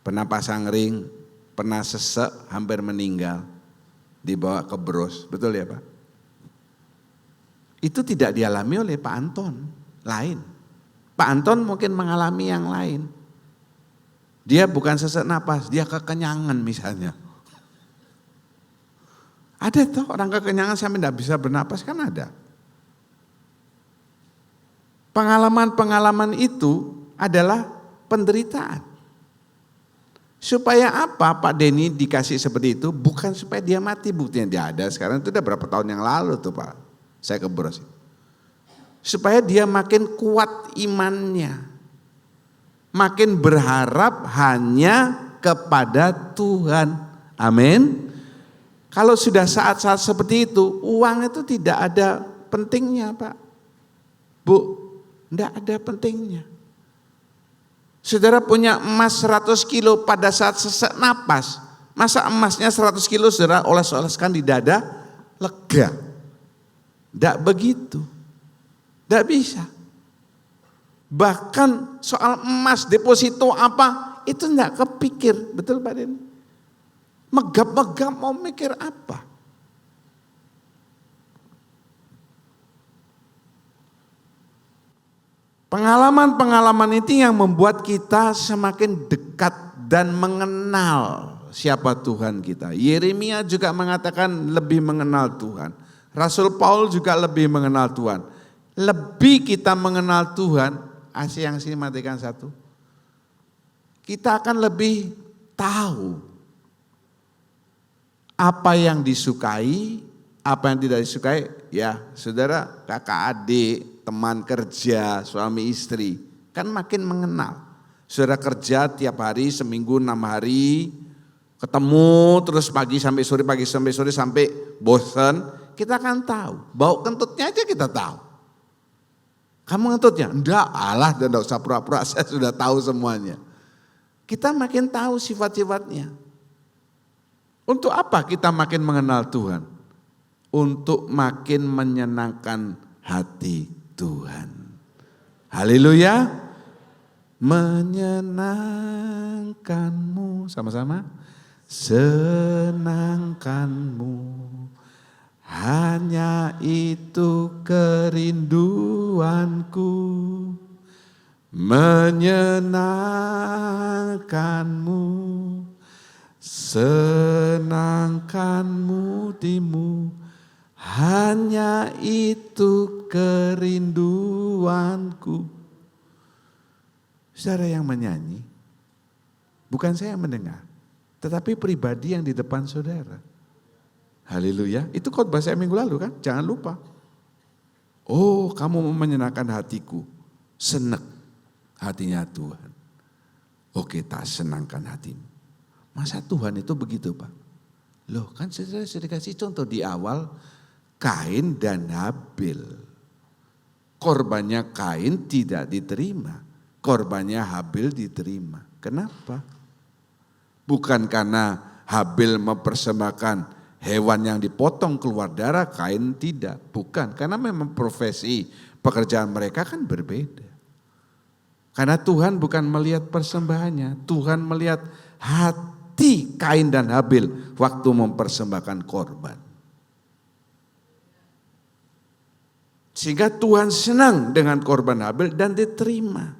S3: pernah pasang ring, pernah sesek, hampir meninggal, dibawa ke Bros, betul ya Pak? Itu tidak dialami oleh Pak Anton, lain. Pak Anton mungkin mengalami yang lain. Dia bukan sesek napas, dia kekenyangan misalnya. Ada toh orang kekenyangan sampai tidak bisa bernapas, kan ada. Pengalaman-pengalaman itu adalah penderitaan. Supaya apa Pak Denny dikasih seperti itu? Bukan supaya dia mati, buktinya dia ada sekarang, itu udah berapa tahun yang lalu tuh Pak. Saya ke Bros. Supaya dia makin kuat imannya. Makin berharap hanya kepada Tuhan. Amin. Kalau sudah saat-saat seperti itu, uang itu tidak ada pentingnya Pak. Bu, tidak ada pentingnya. Saudara punya emas 100 kilo pada saat sesak napas. Masa emasnya 100 kilo saudara oles-oleskan di dada, lega. Tidak begitu. Tidak bisa. Bahkan soal emas, deposito apa, itu tidak kepikir. Betul Pak Den? Megap-megap mau mikir apa? Pengalaman-pengalaman itu yang membuat kita semakin dekat dan mengenal siapa Tuhan kita. Yeremia juga mengatakan lebih mengenal Tuhan. Rasul Paul juga lebih mengenal Tuhan. Lebih kita mengenal Tuhan, yang sini matikan satu. Kita akan lebih tahu apa yang disukai, apa yang tidak disukai. Ya saudara, kakak adik, teman kerja, suami istri, kan makin mengenal. Saudara kerja tiap hari, seminggu 6 hari, ketemu terus pagi sampai sore, pagi sampai sore sampai bosan, kita akan tahu. Bau kentutnya aja kita tahu. Kamu ngentutnya? Enggak, alah dan enggak usah pura-pura, saya sudah tahu semuanya. Kita makin tahu sifat-sifatnya. Untuk apa kita makin mengenal Tuhan? Untuk makin menyenangkan hati Tuhan. Haleluya. Menyenangkanmu, sama-sama. Senangkanmu. Hanya itu kerinduanku. Menyenangkanmu. Senangkanmu timu. Hanya itu kerinduanku. Saudara yang menyanyi, bukan saya yang mendengar, tetapi pribadi yang di depan saudara. Haleluya, itu khotbah saya minggu lalu kan, jangan lupa. Oh, kamu mau menyenangkan hatiku, senang hatinya Tuhan. Oke, tak senangkan hatimu. Masa Tuhan itu begitu Pak? Loh kan saudara sudah dikasih contoh di awal, Kain dan Habil. Korbannya Kain tidak diterima, korbannya Habil diterima. Kenapa? Bukan karena Habil mempersembahkan hewan yang dipotong keluar darah, Kain tidak. Bukan, karena memang profesi pekerjaan mereka kan berbeda. Karena Tuhan bukan melihat persembahannya, Tuhan melihat hati Kain dan Habil waktu mempersembahkan korban. Sehingga Tuhan senang dengan korban Habil dan diterima.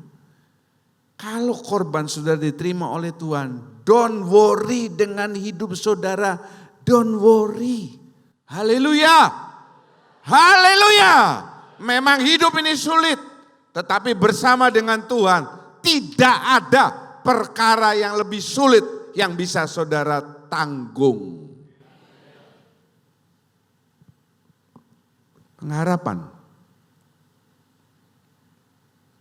S3: Kalau korban sudah diterima oleh Tuhan, don't worry dengan hidup saudara, don't worry. Haleluya. Haleluya. Memang hidup ini sulit, tetapi bersama dengan Tuhan tidak ada perkara yang lebih sulit yang bisa saudara tanggung. Pengharapan.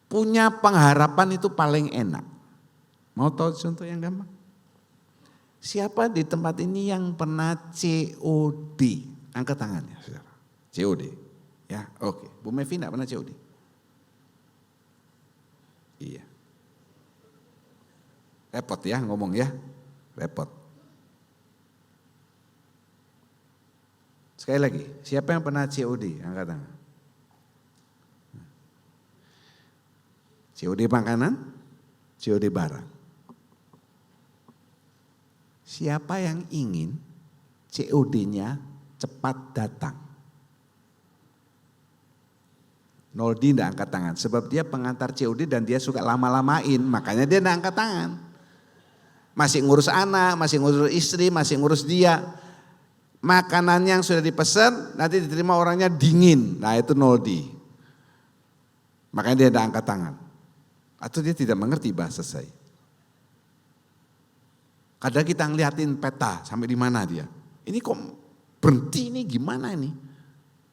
S3: Punya pengharapan itu paling enak. Mau tahu contoh yang gampang? Siapa di tempat ini yang pernah COD? Angkat tangannya, saudara. COD. Ya, oke. Bu Mevi enggak pernah COD? Iya. Repot ya ngomong ya. Repot. Sekali lagi, siapa yang pernah COD? Angkat tangan. COD makanan, COD barang. Siapa yang ingin COD-nya cepat datang? Noldi tidak angkat tangan, sebab dia pengantar COD dan dia suka lama-lamain, makanya dia tidak angkat tangan. Masih ngurus anak, masih ngurus istri, masih ngurus dia. makanan yang sudah dipesan nanti diterima orangnya dingin. Nah itu 0D. Makanya dia tidak angkat tangan. Atau dia tidak mengerti bahasa saya. Kadang kita ngeliatin peta sampai di mana dia. Ini kok berhenti ini gimana ini?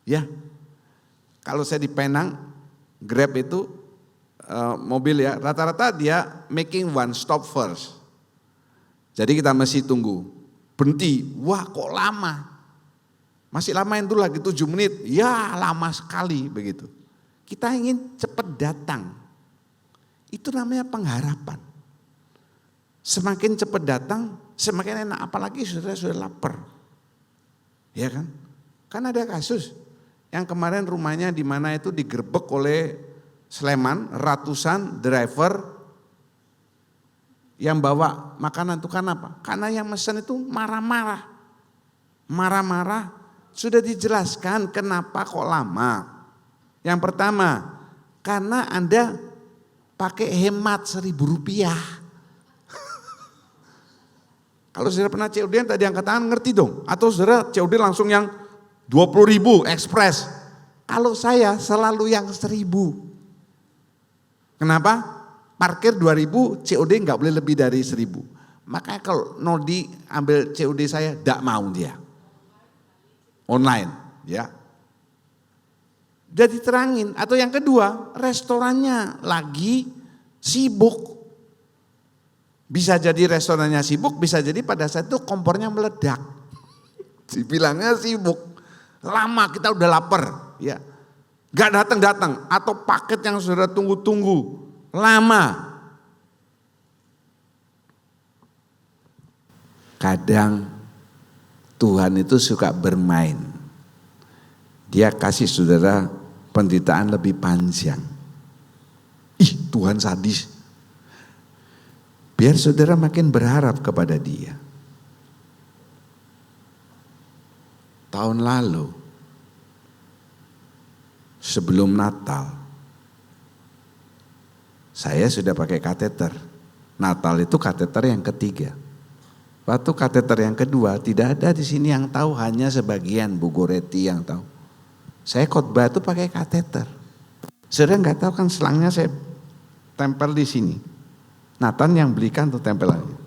S3: Ya, kalau saya di Penang, Grab itu mobil ya, rata-rata dia making one stop first. Jadi kita mesti tunggu, berhenti, wah kok lama. Masih lamain dulu lagi 7 menit, ya lama sekali begitu. Kita ingin cepat datang, itu namanya pengharapan. Semakin cepat datang, semakin enak, apalagi sudah lapar. Ya kan? Kan ada kasus yang kemarin rumahnya di mana itu digerebek oleh Sleman, ratusan driver yang bawa makanan itu karena apa? Karena yang mesen itu marah-marah. Marah-marah, sudah dijelaskan kenapa kok lama. Yang pertama, karena Anda pakai hemat Rp1.000. Kalau saudara pernah COD yang tadi angkat tangan ngerti dong. Atau saudara COD langsung yang 20.000 ekspres. Kalau saya selalu yang 1.000. Kenapa? Parkir 2.000, COD nggak boleh lebih dari 1.000. Makanya kalau Nodi ambil COD saya, tidak mau dia. Online, ya. Jadi terangin. Atau yang kedua, restorannya lagi sibuk. Bisa jadi restorannya sibuk, bisa jadi pada saat itu kompornya meledak. Dibilangnya sibuk. Lama kita udah lapar, ya. Gak datang-datang atau paket yang sudah tunggu-tunggu lama. Kadang Tuhan itu suka bermain. Dia kasih saudara penderitaan lebih panjang. Ih, Tuhan sadis. Biar saudara makin berharap kepada Dia. Tahun lalu, sebelum Natal, saya sudah pakai kateter. Natal itu kateter yang ketiga. Waktu kateter yang kedua tidak ada di sini yang tahu, hanya sebagian Bu Goreti yang tahu. Saya khotbah itu pakai kateter. Saudara nggak tahu kan selangnya saya tempel di sini. Nathan yang belikan tuh tempelannya.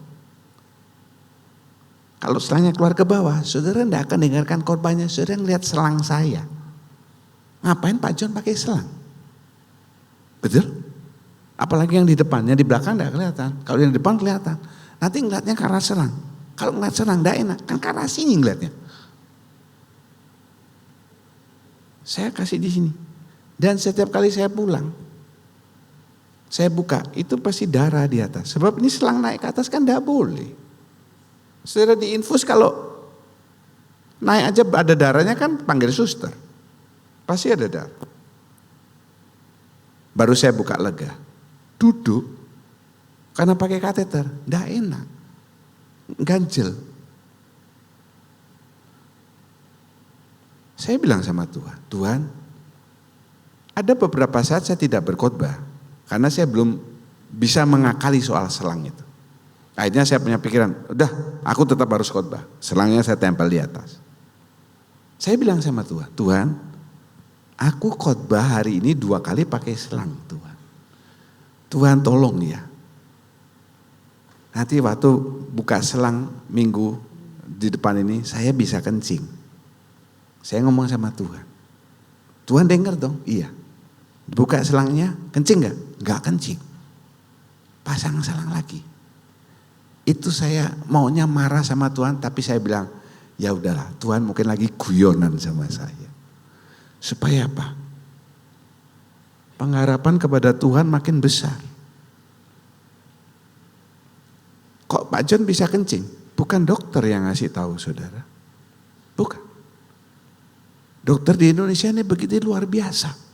S3: Kalau selangnya keluar ke bawah, saudara tidak akan dengarkan khotbahnya. Saudara ngelihat selang saya. Ngapain Pak John pakai selang? Betul? Apalagi yang di depannya, di belakang tidak kelihatan. Kalau yang di depan kelihatan. Nanti ngeliatnya ke arah selang. Kalau ngeliat selang tidak enak, kan ke arah sini ngeliatnya. Saya kasih di sini. Dan setiap kali saya pulang, saya buka, itu pasti darah di atas. Sebab ini selang naik ke atas kan tidak boleh. Saudara diinfus kalau naik aja ada darahnya kan panggil suster. Pasti ada darah. Baru saya buka lega. Duduk, karena pakai kateter, tidak enak. Ganjel. Saya bilang sama Tuhan, Tuhan, ada beberapa saat saya tidak berkhotbah. Karena saya belum bisa mengakali soal selang itu. Akhirnya saya punya pikiran, udah aku tetap harus khotbah. Selangnya saya tempel di atas. Saya bilang sama Tuhan, Tuhan, aku khotbah hari ini 2 kali pakai selang Tuhan. Tuhan tolong ya. Nanti waktu buka selang minggu di depan ini saya bisa kencing. Saya ngomong sama Tuhan. Tuhan dengar dong, iya. Buka selangnya, kencing gak? Gak kencing. Pasang selang lagi. Itu saya maunya marah sama Tuhan, tapi saya bilang, ya udahlah, Tuhan mungkin lagi guyonan sama saya. Supaya apa? Pengharapan kepada Tuhan makin besar. Kok Pak John bisa kencing? Bukan dokter yang ngasih tahu saudara. Bukan. Dokter di Indonesia ini begitu luar biasa.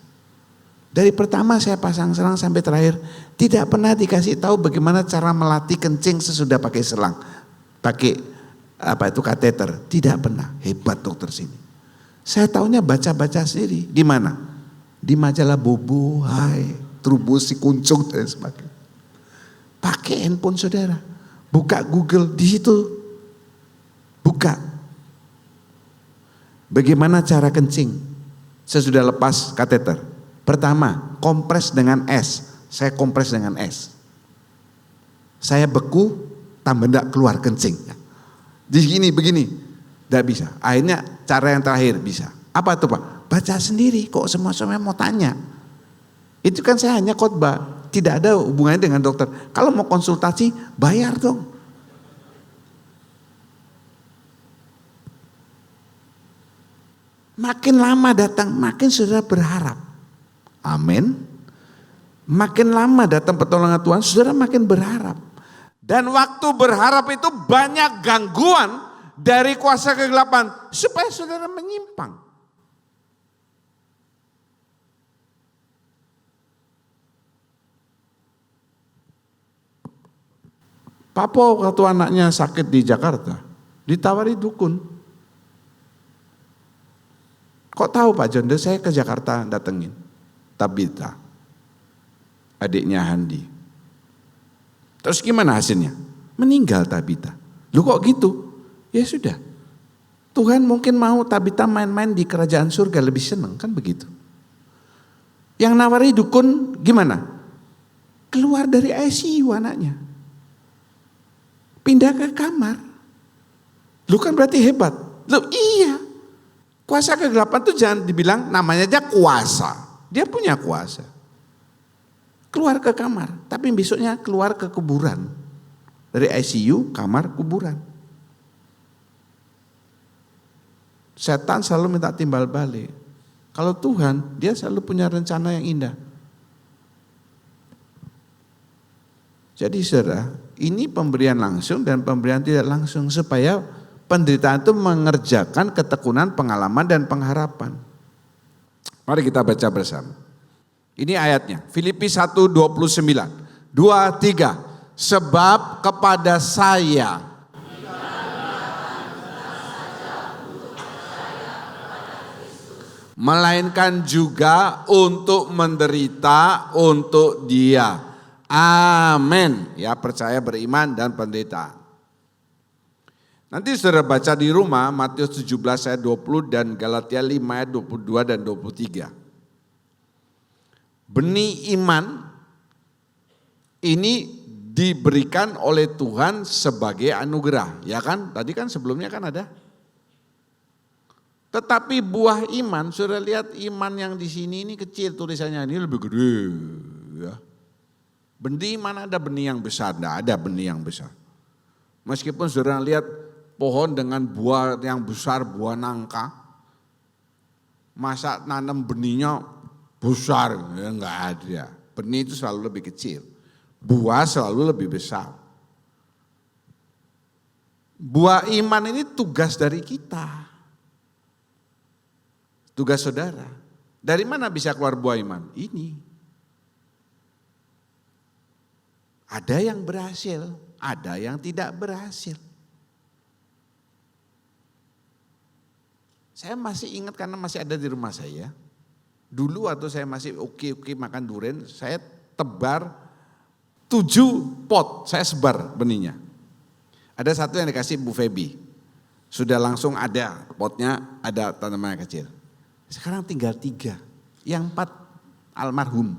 S3: Dari pertama saya pasang selang sampai terakhir, tidak pernah dikasih tahu bagaimana cara melatih kencing sesudah pakai selang. Pakai kateter. Tidak pernah. Hebat dokter sini. Saya taunya baca-baca sendiri. Di mana? Di majalah Bobo, Hai, Trubus, Si Kuncung dan sebagainya. Pakai handphone saudara. Buka Google, di situ. Buka. Bagaimana cara kencing sesudah lepas kateter? Pertama, kompres dengan es. Saya kompres dengan es. Saya beku, tambah enggak keluar kencing. Begini, enggak bisa. Akhirnya cara yang terakhir bisa. Apa tuh Pak? Baca sendiri, kok semua mau tanya. Itu kan saya hanya khotbah, tidak ada hubungannya dengan dokter. Kalau mau konsultasi, bayar dong. Makin lama datang, makin saudara berharap. Amin. Makin lama datang pertolongan Tuhan, saudara makin berharap. Dan waktu berharap itu banyak gangguan dari kuasa kegelapan supaya saudara menyimpang. Papa waktu anaknya sakit di Jakarta, ditawari dukun. Kok tahu Pak Jondo, saya ke Jakarta datengin Tabita, adiknya Handi. Terus gimana hasilnya? Meninggal Tabita. Lu kok gitu? Ya sudah, Tuhan mungkin mau Tabita main-main di kerajaan surga, lebih senang kan begitu. Yang nawari dukun gimana? Keluar dari ICU anaknya, pindah ke kamar. Lu kan berarti hebat. Lu iya. Kuasa kegelapan itu jangan dibilang namanya aja kuasa. Dia punya kuasa. Keluar ke kamar, tapi besoknya keluar ke kuburan. Dari ICU, kamar, kuburan. Setan selalu minta timbal balik. Kalau Tuhan, dia selalu punya rencana yang indah. Jadi saudara, ini pemberian langsung dan pemberian tidak langsung supaya penderitaan itu mengerjakan ketekunan, pengalaman dan pengharapan. Mari kita baca bersama. Ini ayatnya, Filipi 1:29. 2, 3. Sebab kepada saya melainkan juga untuk menderita untuk Dia. Amin. Ya, percaya, beriman dan penderitaan. Nanti saudara baca di rumah Matius 17 ayat 20 dan Galatia 5 ayat 22 dan 23. Benih iman ini diberikan oleh Tuhan sebagai anugerah, ya kan? Tadi kan sebelumnya kan ada. Tetapi buah iman, saudara lihat iman yang di sini ini kecil tulisannya, ini lebih gede, ya. Benih iman ada benih yang besar, enggak ada benih yang besar. Meskipun saudara lihat pohon dengan buah yang besar, buah nangka, masa nanam benihnya besar, ya enggak ada. Benih itu selalu lebih kecil, buah selalu lebih besar. Buah iman ini tugas dari kita, tugas saudara. Dari mana bisa keluar buah iman? Ini. Ada yang berhasil, ada yang tidak berhasil. Saya masih ingat karena masih ada di rumah saya. Dulu waktu saya masih oke makan durian, saya tebar 7 pot, saya sebar benihnya. Ada satu yang dikasih Bu Febi, sudah langsung ada potnya, ada tanaman kecil. Sekarang tinggal 3, yang 4 almarhum.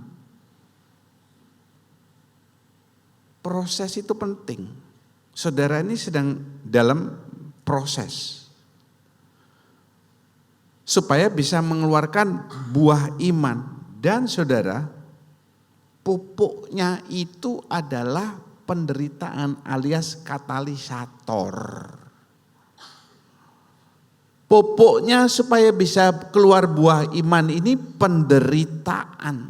S3: Proses itu penting. Saudara ini sedang dalam proses. Supaya bisa mengeluarkan buah iman. Dan saudara, pupuknya itu adalah penderitaan alias katalisator. Pupuknya supaya bisa keluar buah iman ini penderitaan.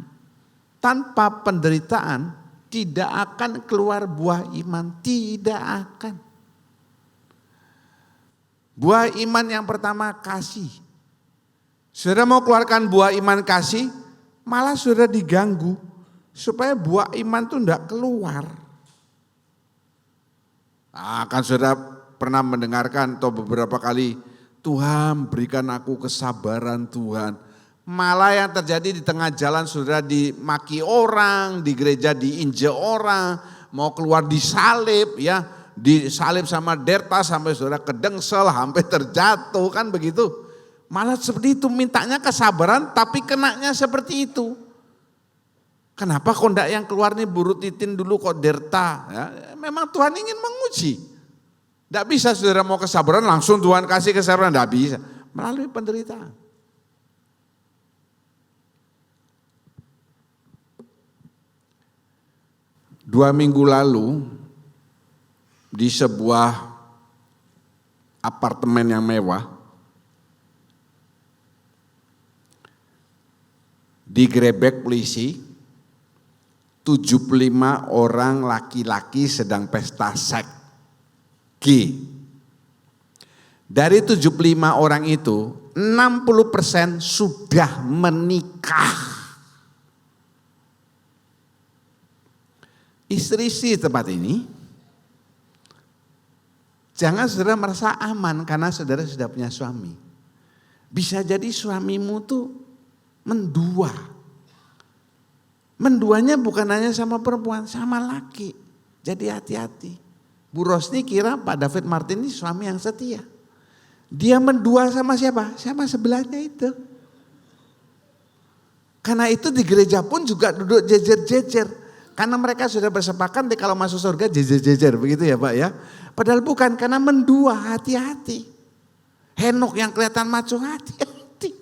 S3: Tanpa penderitaan tidak akan keluar buah iman, tidak akan. Buah iman yang pertama kasih. Saudara mau keluarkan buah iman kasih, malah saudara diganggu supaya buah iman itu tidak keluar. Nah, kan saudara pernah mendengarkan atau beberapa kali, Tuhan berikan aku kesabaran Tuhan. Malah yang terjadi di tengah jalan saudara dimaki orang, di gereja diinjek orang, mau keluar disalib ya, disalib sama derta sampai saudara kedengsel, hampir terjatuh kan begitu. Malah seperti itu, mintanya kesabaran tapi kenanya seperti itu. Kenapa kok enggak yang keluar nih Bu Titin dulu kok Derta? Ya, memang Tuhan ingin menguji. Enggak bisa saudara mau kesabaran langsung Tuhan kasih kesabaran, enggak bisa. Melalui penderitaan. Dua minggu lalu di sebuah apartemen yang mewah, digerebek polisi, 75 orang laki-laki sedang pesta seks. Dari 75 orang itu, 60% sudah menikah. Istri-istri tempat ini, jangan saudara merasa aman karena saudara sudah punya suami. Bisa jadi suamimu tuh mendua. Menduanya bukan hanya sama perempuan, sama laki. Jadi hati-hati. Bu Rosni kira Pak David Martin ini suami yang setia. Dia mendua sama siapa? Sama sebelahnya itu. Karena itu di gereja pun juga duduk jejer-jejer. Karena mereka sudah bersepakat kalau masuk surga jejer-jejer. Begitu ya Pak ya. Padahal bukan, karena mendua, hati-hati. Henok yang kelihatan maco, hati-hati.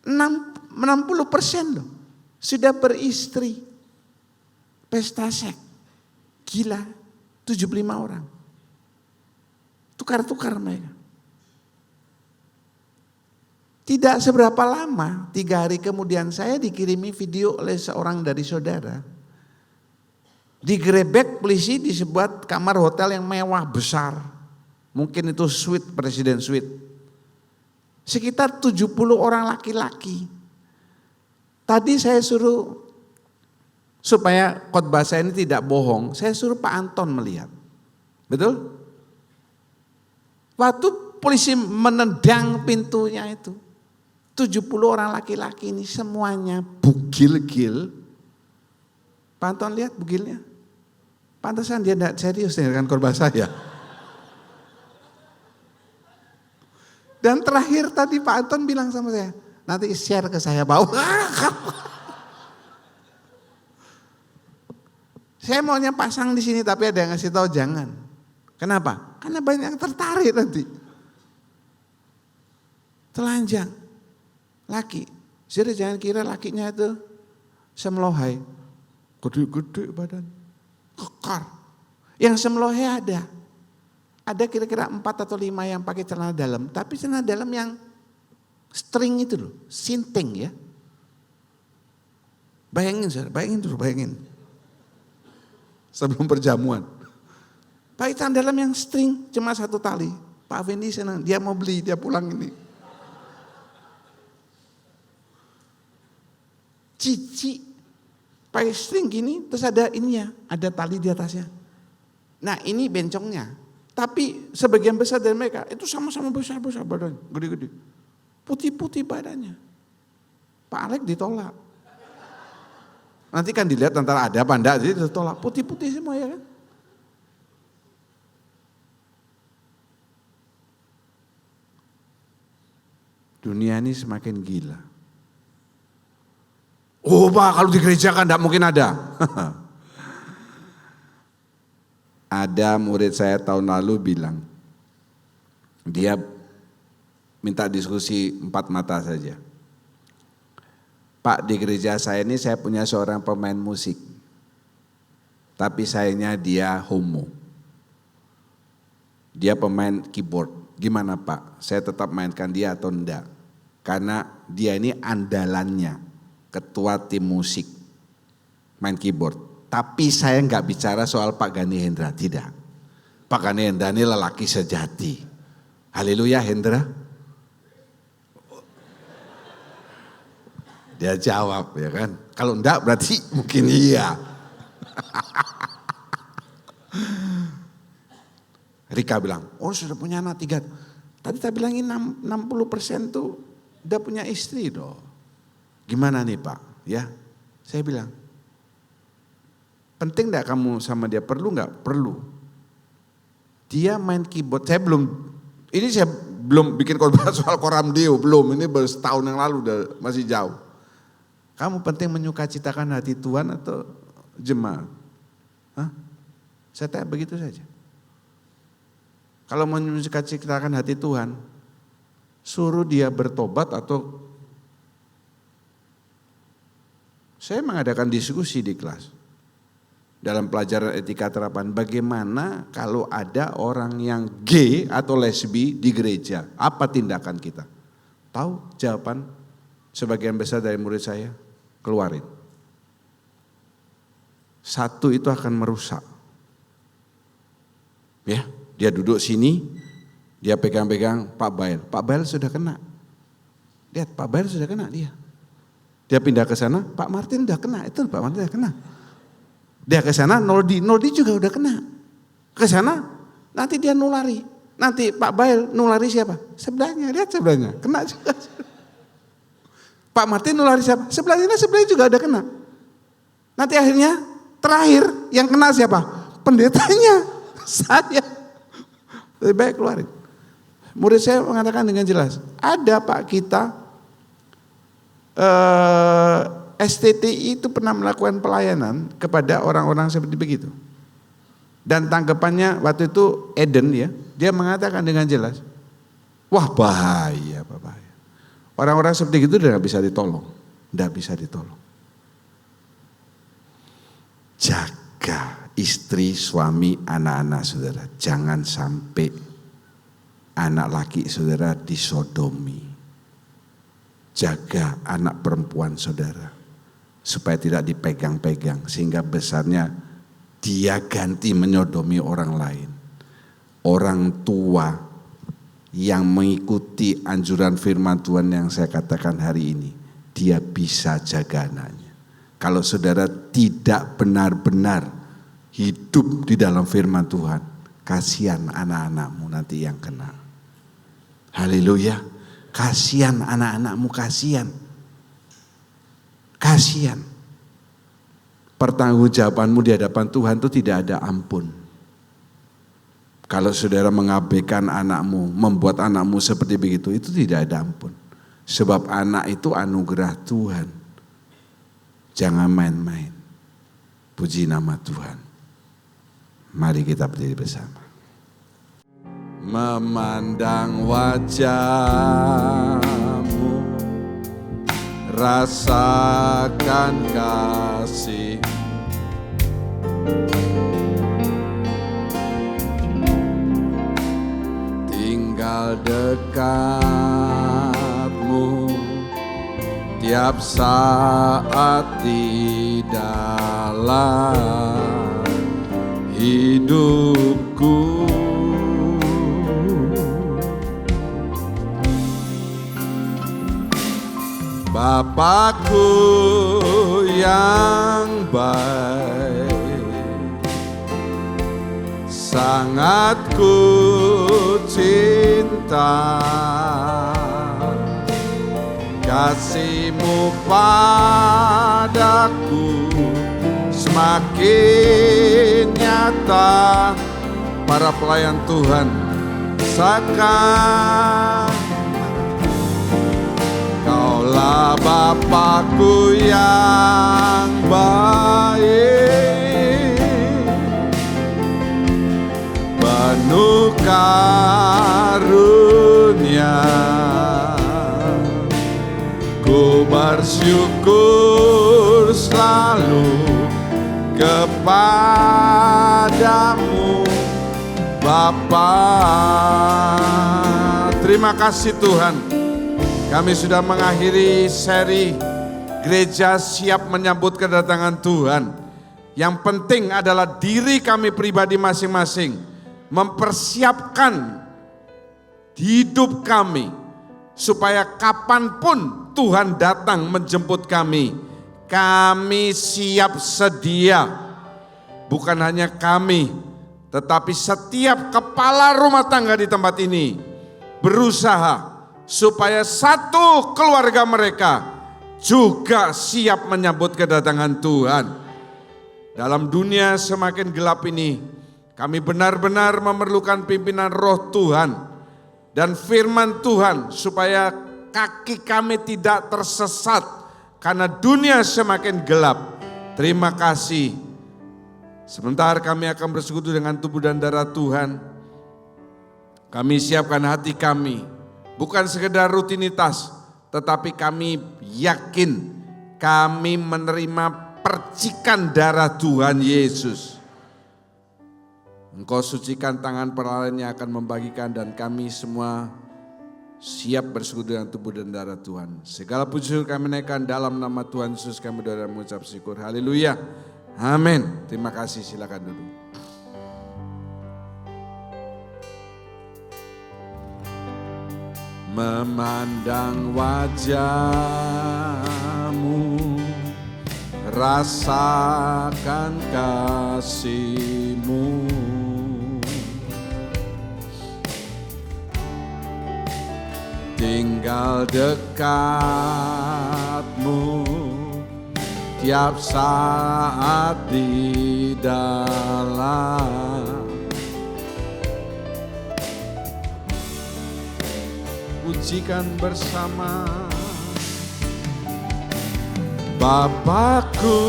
S3: 60% loh sudah beristri, pesta seks, gila, 75 orang, tukar-tukar mereka. Tidak seberapa lama, 3 hari kemudian saya dikirimi video oleh seorang dari saudara, digerebek polisi di sebuah kamar hotel yang mewah besar, mungkin itu suite, presiden suite. Sekitar 70 orang laki-laki. Tadi saya suruh, supaya khotbah saya ini tidak bohong, saya suruh Pak Anton melihat. Betul? Waktu polisi menendang pintunya itu, 70 orang laki-laki ini semuanya bugil-gil. Pak Anton lihat bugilnya. Pantesan dia tidak serius dengan khotbah saya. Dan terakhir tadi Pak Anton bilang sama saya, nanti share ke saya Pak. Saya maunya pasang di sini tapi ada yang ngasih tahu jangan. Kenapa? Karena banyak yang tertarik nanti. Telanjang, laki. Jadi jangan kira lakinya itu semlohai, gede-gede badan, kekar. Yang semlohai ada. Ada kira-kira 4 atau 5 yang pakai celana dalam, tapi celana dalam yang string itu loh, sinting ya. Bayangin saudara, bayangin dulu, bayangin. Sebelum perjamuan. Pakai celana dalam yang string, cuma 1 tali. Pak Fendi senang, dia mau beli, dia pulang ini. Cici, pakai string gini, terus ada ininya, ada tali di atasnya. Nah ini bencongnya. Tapi sebagian besar dari mereka itu sama-sama besar-besar badannya, gede-gede. Putih-putih badannya. Pak Alek ditolak. Nanti kan dilihat antara ada apa enggak, jadi ditolak. Putih-putih semua ya kan. Dunia ini semakin gila. Oh Pak, kalau di gereja kan enggak mungkin ada. Ada murid saya tahun lalu bilang, dia minta diskusi 4 mata saja. Pak, di gereja saya ini saya punya seorang pemain musik, tapi sayangnya dia homo. Dia pemain keyboard, gimana Pak? Saya tetap mainkan dia atau enggak? Karena dia ini andalannya, ketua tim musik, main keyboard. Tapi saya enggak bicara soal Pak Gani Hendra, tidak. Pak Gani Hendra ini lelaki sejati. Haleluya Hendra. Dia jawab ya kan. Kalau enggak berarti mungkin iya. Rika bilang, oh sudah punya anak 3. Tadi saya bilangin 60% tuh udah punya istri dong. Gimana nih Pak? Ya, saya bilang, penting enggak kamu sama dia? Perlu enggak? Perlu. Dia main keyboard, saya Belum bikin khotbah soal Koramdeo, belum. Ini baru setahun yang lalu, masih jauh. Kamu penting menyukacitakan hati Tuhan atau jemaat? Hah? Saya tanya begitu saja. Kalau menyukacitakan hati Tuhan, suruh dia bertobat atau saya mengadakan diskusi di kelas. Dalam pelajaran etika terapan, bagaimana kalau ada orang yang gay atau lesbi di gereja, apa tindakan kita? Tahu jawaban sebagian besar dari murid saya? Keluarin. Satu, itu akan merusak. Ya, dia duduk sini, dia pegang-pegang Pak Bael. Pak Bael sudah kena. Lihat, Pak Bael sudah kena dia. Dia pindah ke sana, Pak Martin udah kena. Itu Pak Martin udah kena. Dia ke sana, Noldi juga udah kena. Ke sana, nanti dia nulari. Nanti Pak Bael nulari siapa? Sebelahnya, lihat sebelahnya, kena juga. Pak Martin nulari siapa? Sebelahnya juga udah kena. Nanti akhirnya terakhir yang kena siapa? Pendetanya, saya. Lebih baik keluarin. Murid saya mengatakan dengan jelas, ada Pak kita STTI itu pernah melakukan pelayanan kepada orang-orang seperti begitu. Dan tanggapannya waktu itu Eden ya, dia mengatakan dengan jelas, wah bahaya Pak, bahaya. Orang-orang seperti itu udah gak bisa ditolong, gak bisa ditolong. Jaga istri, suami, anak-anak saudara, jangan sampai anak laki saudara disodomi. Jaga anak perempuan saudara, supaya tidak dipegang-pegang, sehingga besarnya dia ganti menyodomi orang lain. Orang tua yang mengikuti anjuran firman Tuhan yang saya katakan hari ini, dia bisa jaga anaknya. Kalau saudara tidak benar-benar hidup di dalam firman Tuhan, kasihan anak-anakmu nanti yang kena. Haleluya, kasihan anak-anakmu, kasihan. Kasihan. Pertanggungjawabanmu di hadapan Tuhan itu tidak ada ampun. Kalau saudara mengabaikan anakmu, membuat anakmu seperti begitu, itu tidak ada ampun. Sebab anak itu anugerah Tuhan. Jangan main-main. Puji nama Tuhan. Mari kita berdiri bersama. Memandang wajahmu, rasakan kasih. Tinggal dekatmu tiap saat di dalam hidupku. Bapakku yang baik, sangat ku cinta. Kasih-Mu padaku semakin nyata. Para pelayan Tuhan, rasakan Kaulah Bapakku yang baik, penuh karunia. Ku bersyukur selalu kepadamu Bapa. Terima kasih Tuhan, kami sudah mengakhiri seri Gereja Siap Menyambut Kedatangan Tuhan. Yang penting adalah diri kami pribadi masing-masing mempersiapkan hidup kami supaya kapanpun Tuhan datang menjemput kami, kami siap sedia. Bukan hanya kami, tetapi setiap kepala rumah tangga di tempat ini berusaha supaya satu keluarga mereka juga siap menyambut kedatangan Tuhan. Dalam dunia semakin gelap ini, kami benar-benar memerlukan pimpinan Roh Tuhan. dan firman Tuhan supaya kaki kami tidak tersesat karena dunia semakin gelap. Terima kasih. Sebentar kami akan bersekutu dengan tubuh dan darah Tuhan. Kami siapkan hati kami, bukan sekedar rutinitas, tetapi kami yakin kami menerima percikan darah Tuhan Yesus. Engkau sucikan tangan perlahan yang akan membagikan dan kami semua siap bersekutu dengan tubuh dan darah Tuhan. Segala puji kami naikkan dalam nama Tuhan Yesus, kami doa dan mengucap syukur. Haleluya. Amin. Terima kasih, silakan duduk. Memandang wajah-Mu, rasakan kasih-Mu, tinggal dekat-Mu tiap saat di dalam. Pujikan bersama. Bapakku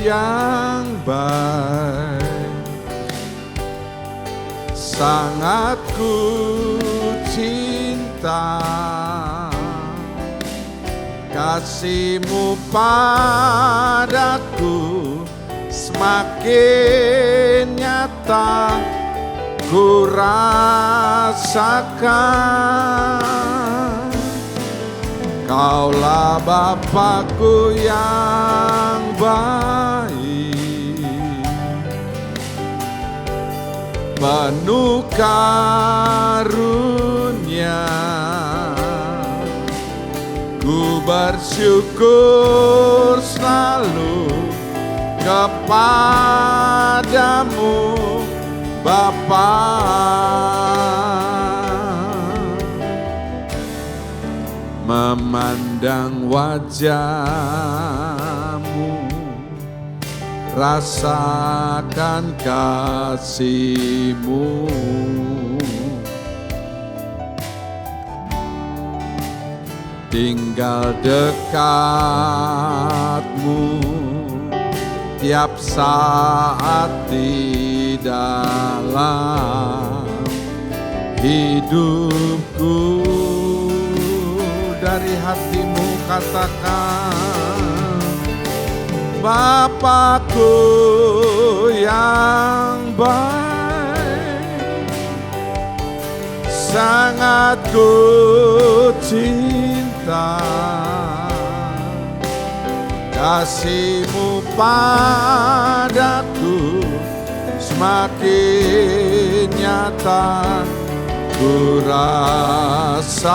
S3: yang baik, sangat ku cinta, kasih-Mu padaku semakin nyata ku rasakan. Kaulah Bapakku yang baik, penuh karunia. Ku bersyukur selalu kepadamu Bapa. Memandang wajah-Mu, rasakan kasih-Mu, tinggal dekat-Mu tiap saat di dalam hidupku. Dari hati-Mu katakan, Bapakku yang baik, sangat ku cinta, kasih-Mu padaku semakin nyata ku rasakan.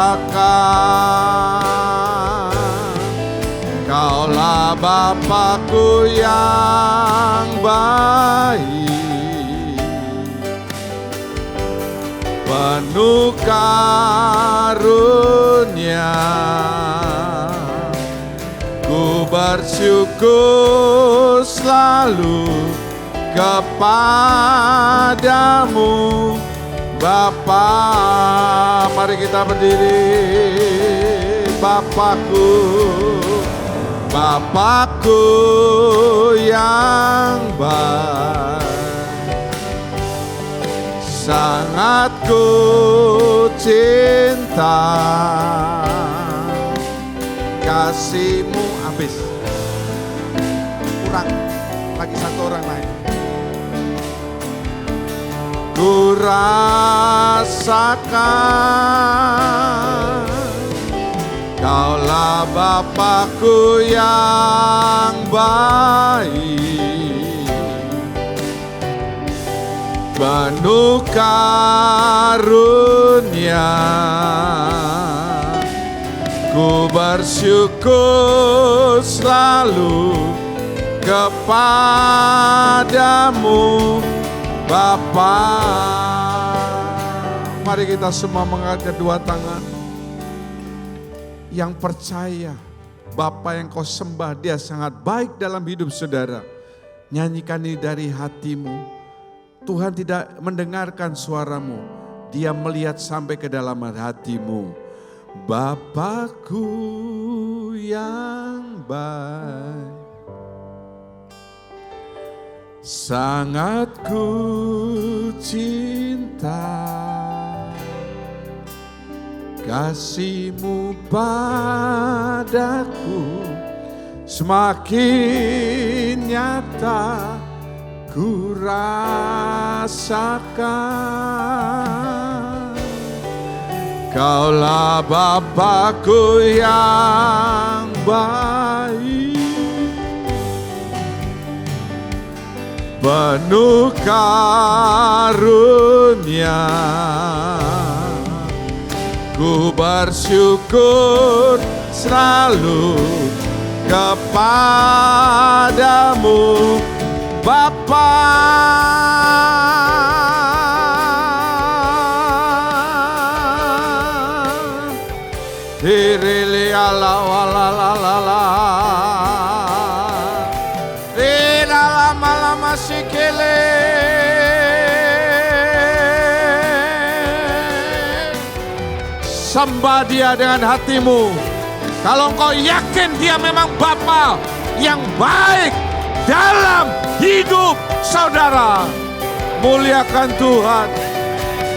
S3: Kaulah Bapakku yang baik, penuh karunia. Ku bersyukur selalu kepadamu Bapa. Mari kita berdiri. Bapakku, Bapakku yang baik, sangat ku cinta, kasih-Mu. Habis, kurang lagi satu orang lain. Ku rasakan Kaulah Bapakku yang baik, penuh karunia. Ku bersyukur selalu kepadamu Bapa. Mari kita semua mengangkat kedua tangan. Yang percaya Bapa yang kau sembah, Dia sangat baik dalam hidup saudara. Nyanyikan ini dari hatimu. Tuhan tidak mendengarkan suaramu, Dia melihat sampai ke dalam hatimu. Bapakku yang baik, sangat ku cinta, kasih-Mu padaku semakin nyata ku rasakan. Kaulah Bapakku yang baik, penuh karunia. Ku bersyukur selalu kepadamu Bapa. Dirili ala wala la la la, dalam malam masih kele. Sembah Dia dengan hatimu. Kalau engkau yakin Dia memang Bapa yang baik dalam hidup saudara, muliakan Tuhan,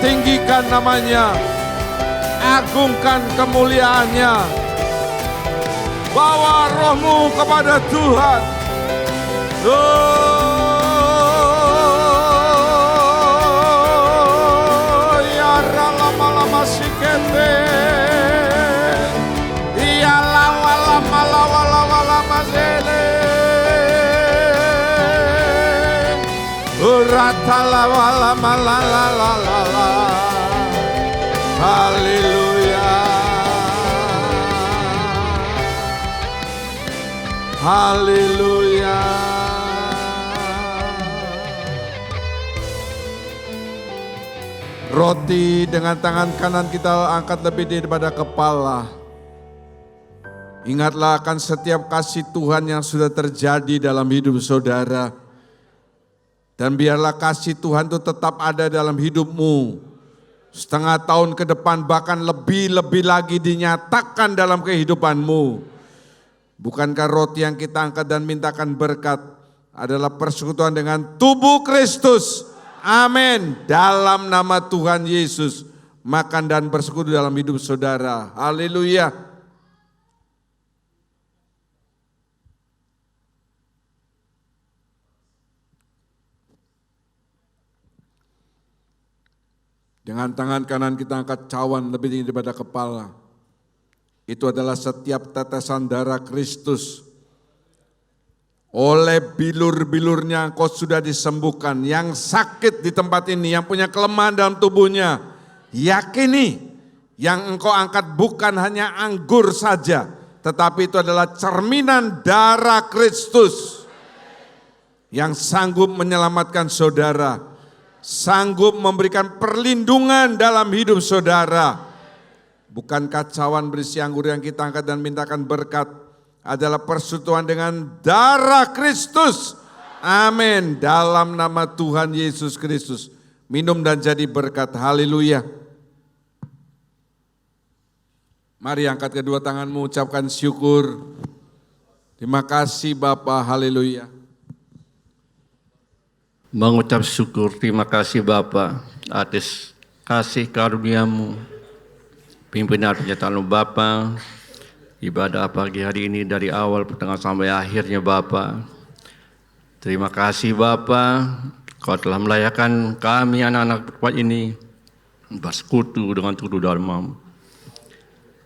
S3: tinggikan namanya, agungkan kemuliaannya, bawa rohmu kepada Tuhan. Oh, ya lama-lama sikete, ya lama-lama zele, uratala wala-mala-la-la-la-la. Haleluya, haleluya. Roti dengan tangan kanan kita angkat lebih daripada kepala. Ingatlah akan setiap kasih Tuhan yang sudah terjadi dalam hidup saudara. Dan biarlah kasih Tuhan itu tetap ada dalam hidupmu. Setengah tahun ke depan bahkan lebih lagi dinyatakan dalam kehidupanmu. Bukankah roti yang kita angkat dan mintakan berkat adalah persekutuan dengan tubuh Kristus? Amin. Dalam nama Tuhan Yesus, makan dan bersekutu dalam hidup saudara. Haleluya. Dengan tangan kanan kita angkat cawan lebih tinggi daripada kepala. Itu adalah setiap tetesan darah Kristus. Oleh bilur-bilurnya engkau sudah disembuhkan. Yang sakit di tempat ini, yang punya kelemahan dalam tubuhnya, yakini yang engkau angkat bukan hanya anggur saja, tetapi itu adalah cerminan darah Kristus yang sanggup menyelamatkan saudara, sanggup memberikan perlindungan dalam hidup saudara. Bukankah cawan berisi anggur yang kita angkat dan mintakan berkat adalah persekutuan dengan darah Kristus? Amin. Dalam nama Tuhan Yesus Kristus, minum dan jadi berkat. Haleluya. Mari angkat kedua tanganmu, ucapkan syukur. Terima kasih Bapa. Haleluya.
S4: Mengucap syukur, terima kasih Bapa atas kasih karunia-Mu, pimpinan penyertaan Bapa, ibadah pagi hari ini dari awal pertengahan sampai akhirnya Bapa. Terima kasih Bapa, Kau telah melayakan kami anak-anak tempat ini bersekutu dengan tubuh Dharma.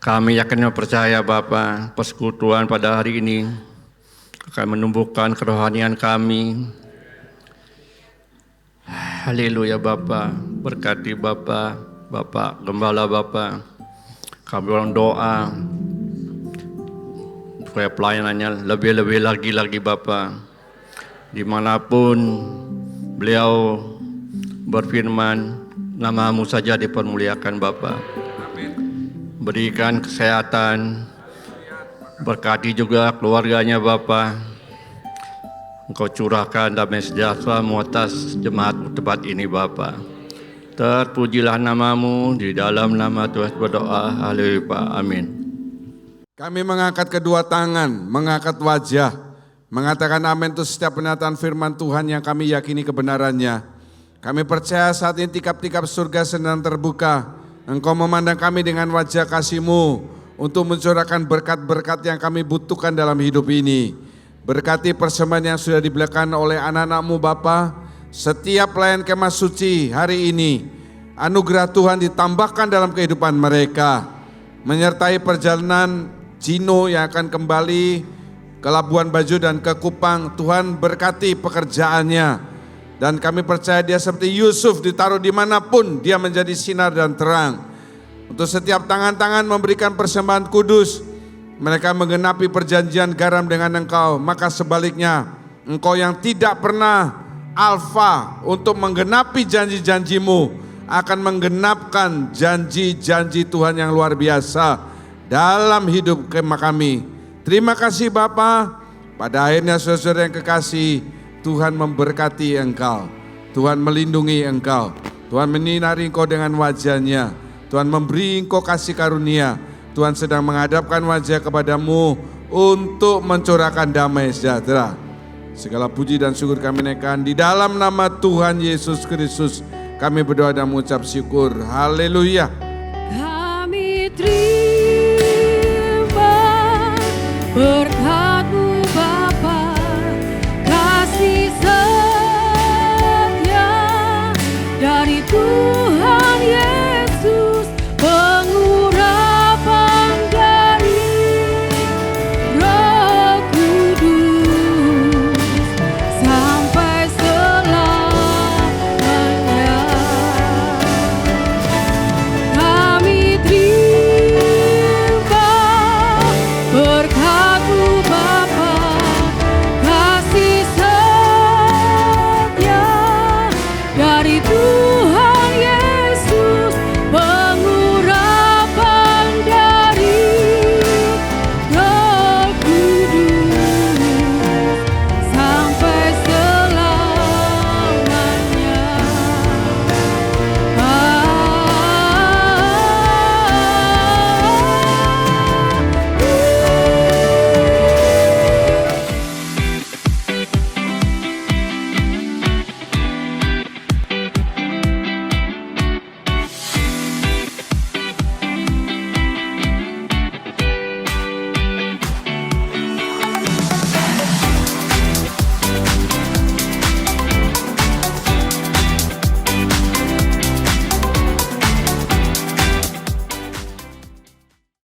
S4: Kami yakin dan percaya Bapa, persekutuan pada hari ini akan menumbuhkan kerohanian kami. Haleluya Bapa, berkati Bapa, Bapak Gembala Bapa. Kami orang doa supaya pelayanannya lebih-lebih lagi Bapa. Dimanapun beliau berfirman, nama-Mu saja dipermuliakan Bapa. Berikan kesehatan, berkati juga keluarganya Bapa. Engkau curahkan damai sejahtera-Mu atas jemaat tempat ini Bapa. Terpujilah namamu, di dalam nama Tuhan berdoa. Haleluya. Amin.
S3: Kami mengangkat kedua tangan, mengangkat wajah, mengatakan amin untuk setiap pernyataan firman Tuhan yang kami yakini kebenarannya. Kami percaya saat ini tikap-tikap surga sedang terbuka. Engkau memandang kami dengan wajah kasih-Mu untuk mencurahkan berkat-berkat yang kami butuhkan dalam hidup ini. Berkati persembahan yang sudah diberikan oleh anak-anak-Mu Bapa. Setiap pelayan kemah suci hari ini, anugerah Tuhan ditambahkan dalam kehidupan mereka. Menyertai perjalanan Gino yang akan kembali ke Labuan Bajo dan ke Kupang. Tuhan berkati pekerjaannya. Dan kami percaya dia seperti Yusuf, ditaruh dimanapun dia menjadi sinar dan terang. Untuk setiap tangan-tangan memberikan persembahan kudus, mereka menggenapi perjanjian garam dengan Engkau. Maka sebaliknya, Engkau yang tidak pernah alfa untuk menggenapi janji-janji-Mu akan menggenapkan janji-janji Tuhan yang luar biasa dalam hidup kami. Terima kasih Bapa. Pada akhirnya saudara yang kekasih, Tuhan memberkati engkau, Tuhan melindungi engkau, Tuhan menyinari engkau dengan wajah-Nya, Tuhan memberi engkau kasih karunia. Tuhan sedang menghadapkan wajah kepadamu untuk mencurahkan damai sejahtera. Segala puji dan syukur kami naikkan di dalam nama Tuhan Yesus Kristus. Kami berdoa dan mengucap syukur. Haleluya.
S2: Kami terima